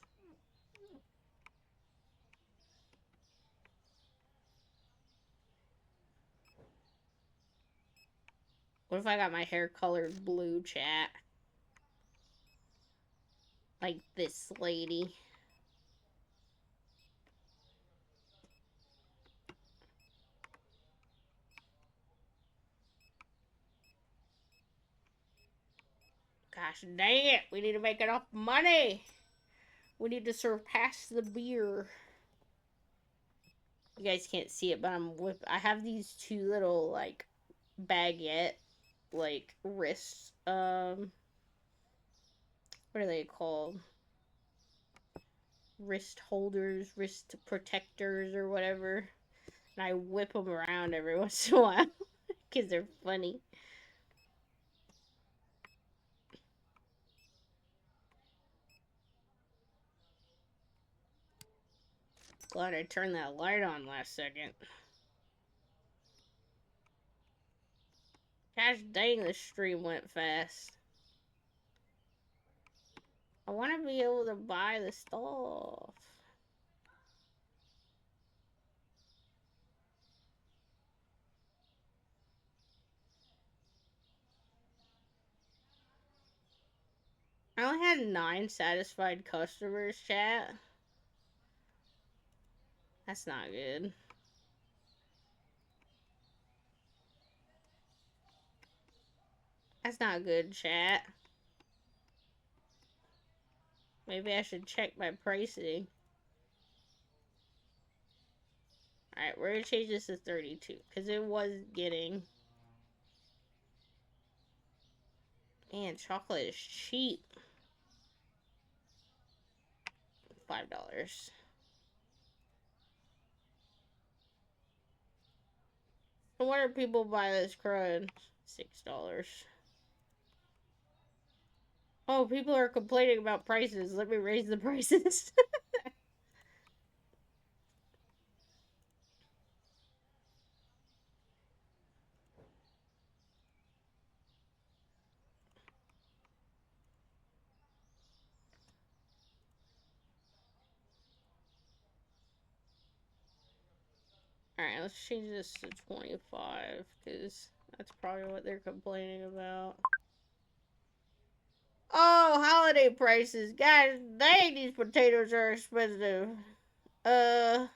What if I got my hair colored blue, chat? Like this lady. Gosh dang it, we need to make enough money. We need to surpass the beer. You guys can't see it, but I have these two little, like, baguette, like, wrist, what are they called? Wrist holders, wrist protectors, or whatever. And I whip them around every once in a while. Because they're funny. Glad I turned that light on last second. Gosh dang, the stream went fast. I want to be able to buy the stuff. I only had 9 satisfied customers, chat. That's not good. That's not good, chat. Maybe I should check my pricing. Alright, we're gonna change this to 32. Because it was getting... Man, chocolate is cheap. $5. So what do people buy this crud? $6. Oh, people are complaining about prices. Let me raise the prices. Alright, let's change this to 25, because that's probably what they're complaining about. Oh, holiday prices. Guys, dang, these potatoes are expensive. $10.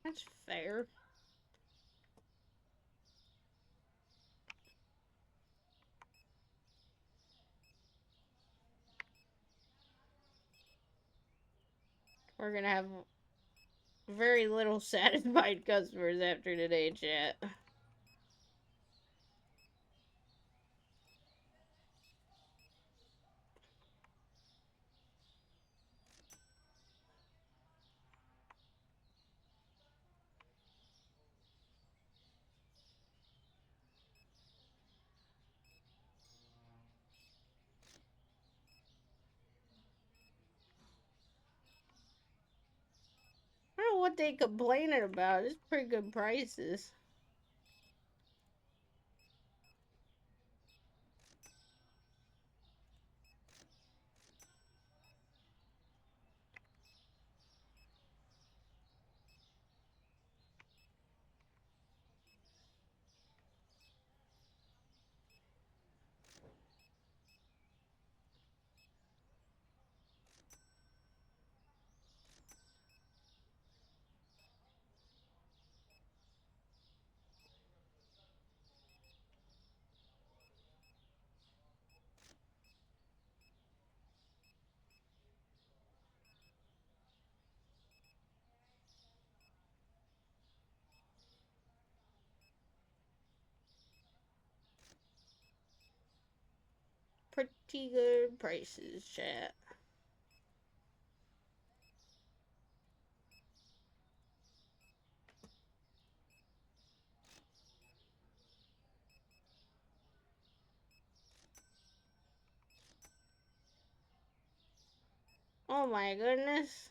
That's fair. We're gonna have very little satisfied customers after today, chat. I don't know what they complaining about. It's pretty good prices. Pretty good prices, chat. Oh my goodness.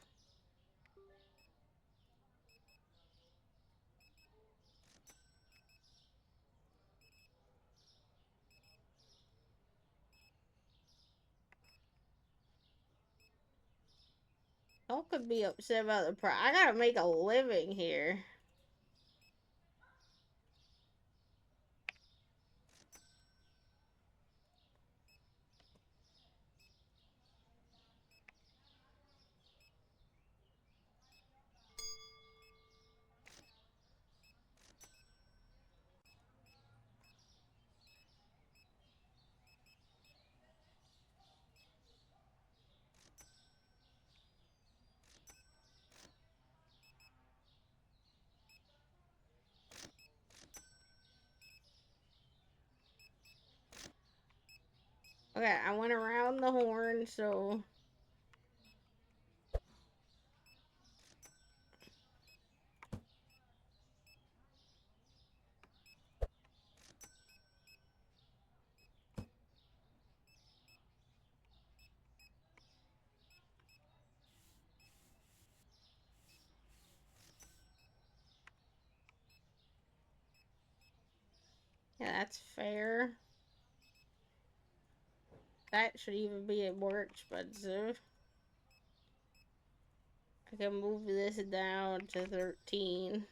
Y'all could be upset about the price. I gotta make a living here. Okay, I went around the horn, so... Yeah, that's fair. That should even be more expensive. I can move this down to 13.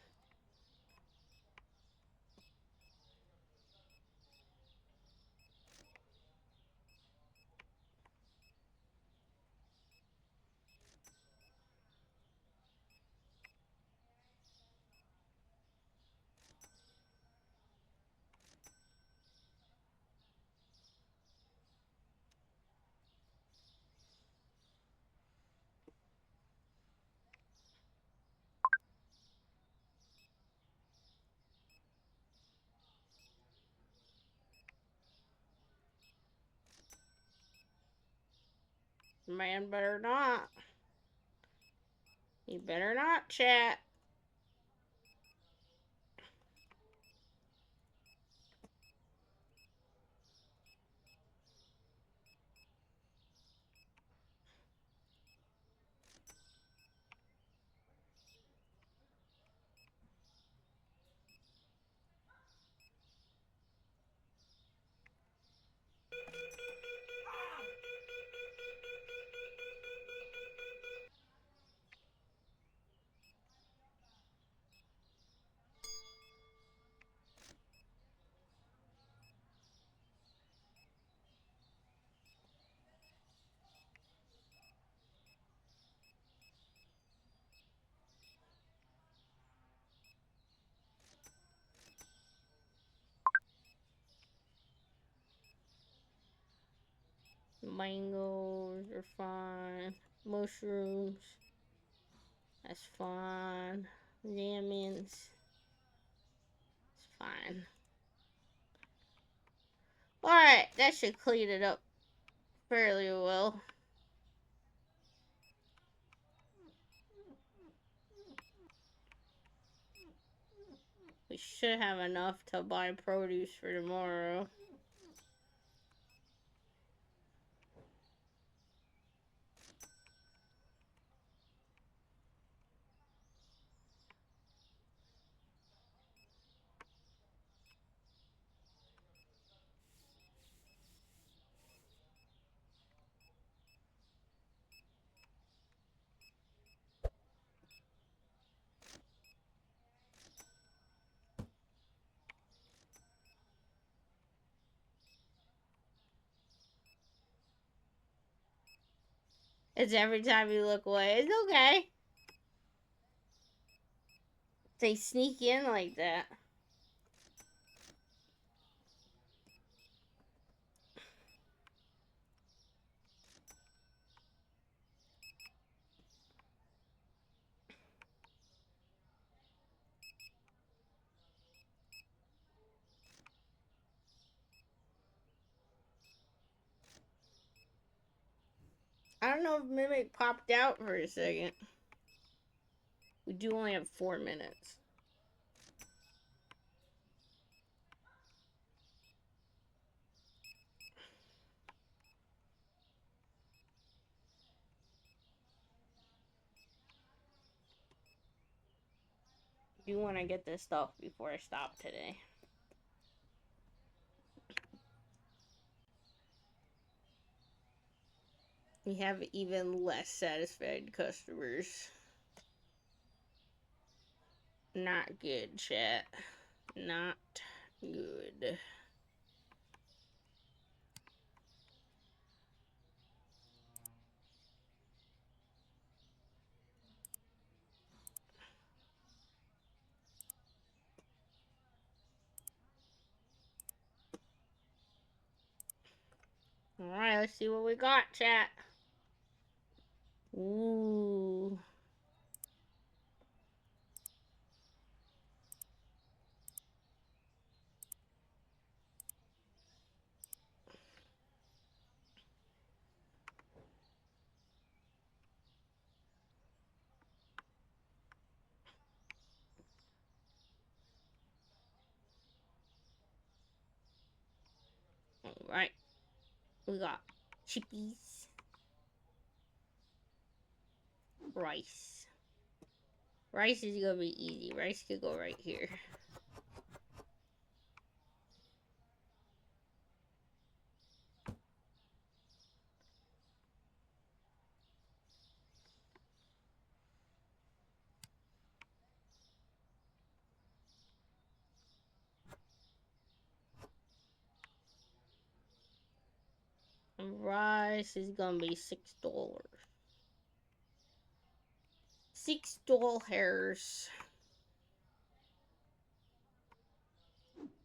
Man better not. You better not, chat. Mangoes are fine. Mushrooms. That's fine. Lemons. It's fine. Alright, that should clean it up fairly well. We should have enough to buy produce for tomorrow. It's every time you look away. It's okay. They sneak in like that. I don't know if Mimic popped out for a second. We do only have 4 minutes. Do want to get this stuff before I stop today. We have even less satisfied customers. Not good, chat. Not good. Alright, let's see what we got, chat. Ooh. Right. We got chippies. Rice. Rice is gonna be easy. Rice could go right here. And rice is gonna be $6. $6.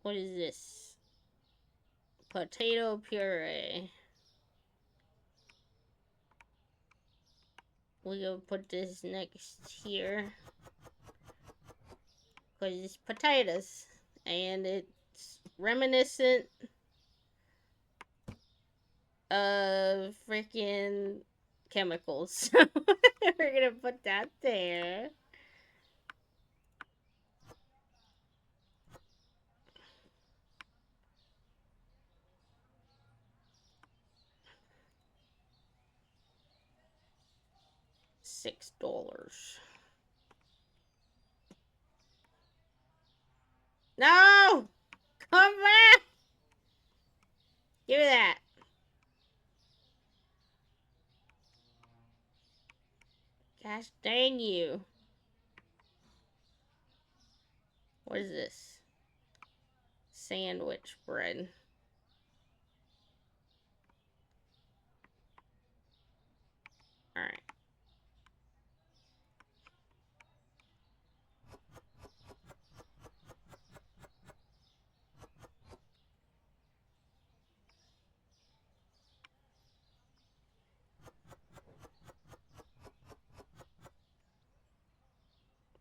What is this? Potato puree. We're gonna put this next here. Because it's potatoes. And it's reminiscent of freaking chemicals. So we're gonna put that there. $6. No! Come back! Give me that. Gosh dang you. What is this? Sandwich bread. Alright.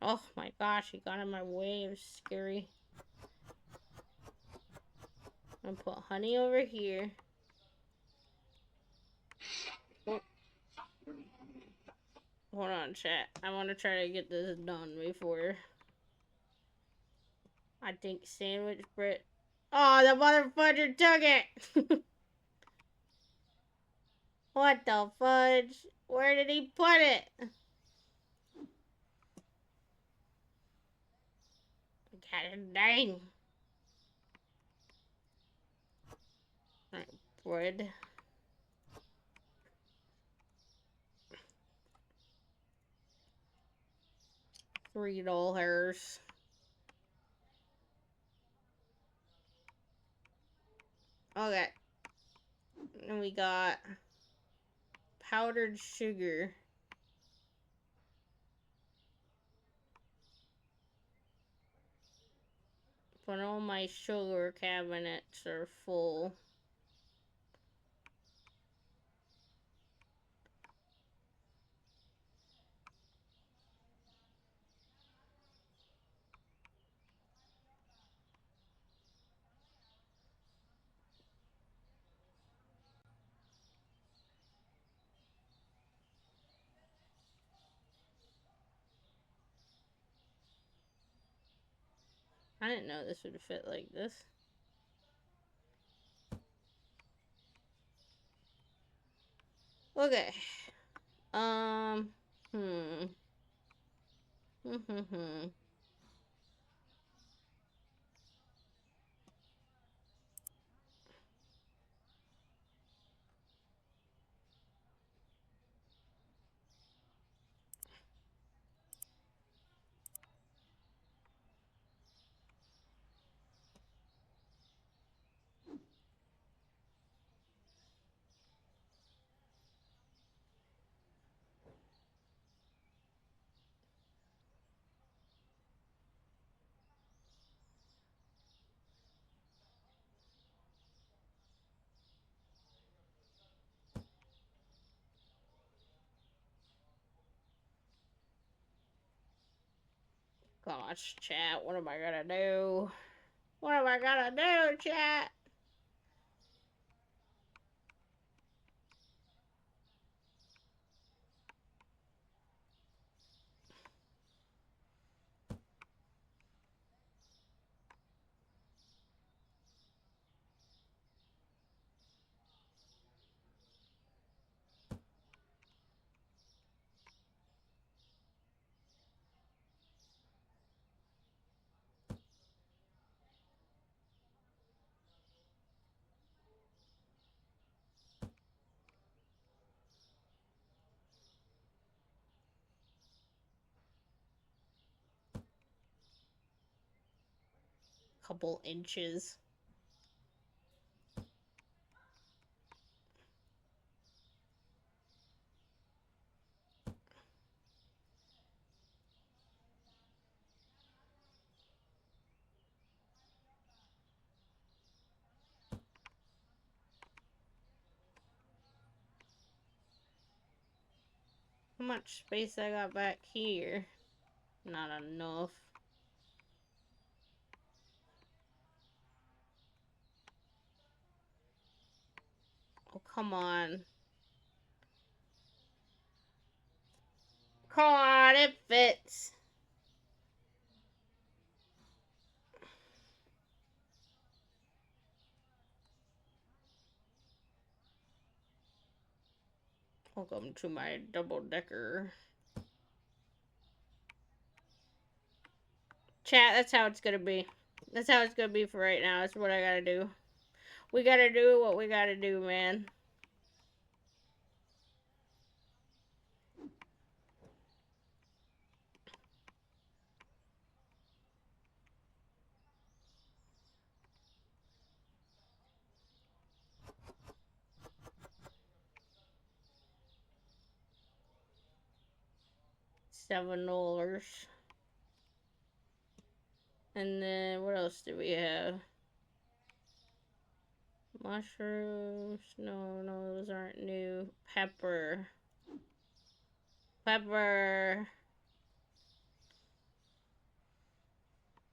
Oh my gosh, he got in my way. It was scary. I'm gonna put honey over here. Oh. Hold on, chat. I want to try to get this done before. I think sandwich bread. Oh, the motherfucker took it! What the fudge? Where did he put it? God dang. Alright, bread. $3. Okay. And we got powdered sugar. But all my sugar cabinets are full. I didn't know this would fit like this. Okay. Hmm. Gosh, chat, what am I gonna do? What am I gonna do, chat? couple inches. How much space I got back here? Not enough. Oh, come on. Come on, it fits. Welcome to my double-decker. Chat, that's how it's gonna be. That's how it's gonna be for right now. That's what I gotta do. We gotta do what we gotta do, man. $7. And then what else do we have? Mushrooms. No, those aren't new. Pepper. Pepper.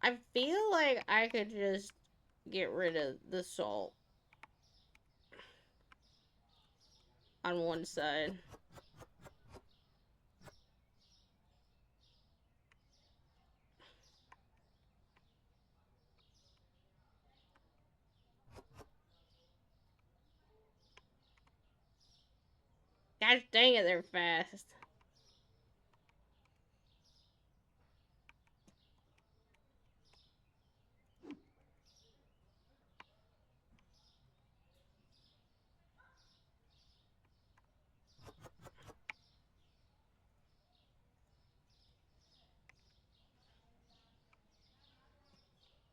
I feel like I could just get rid of the salt on one side. Gosh dang it, they're fast.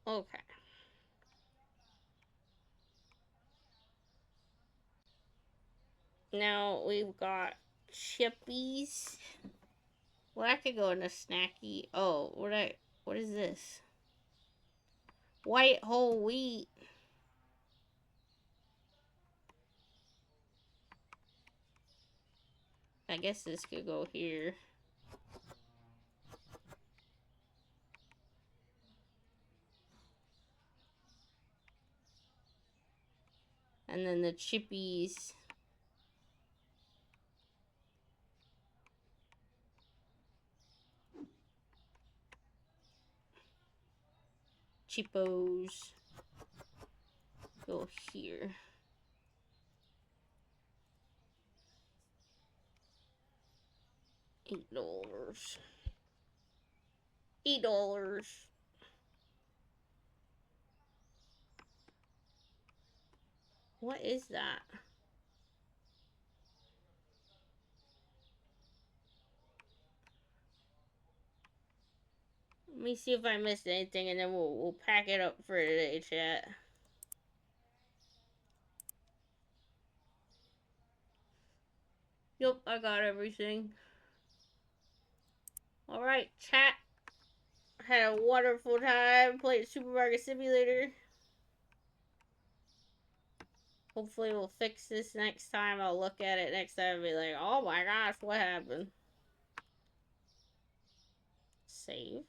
Okay. Now we've got chippies. Well, I could go in a snacky. Oh, what is this? White whole wheat. I guess this could go here. And then the chippies. Chippos. Go here. $8. $8. What is that? Let me see if I missed anything, and then we'll pack it up for today, chat. Yep, I got everything. Alright, chat. Had a wonderful time. Played Supermarket Simulator. Hopefully we'll fix this next time. I'll look at it next time and be like, oh my gosh, what happened? Save.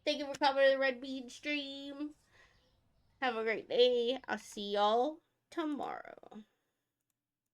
Thank you for coming to the Red Bean stream. Have a great day. I'll see y'all tomorrow.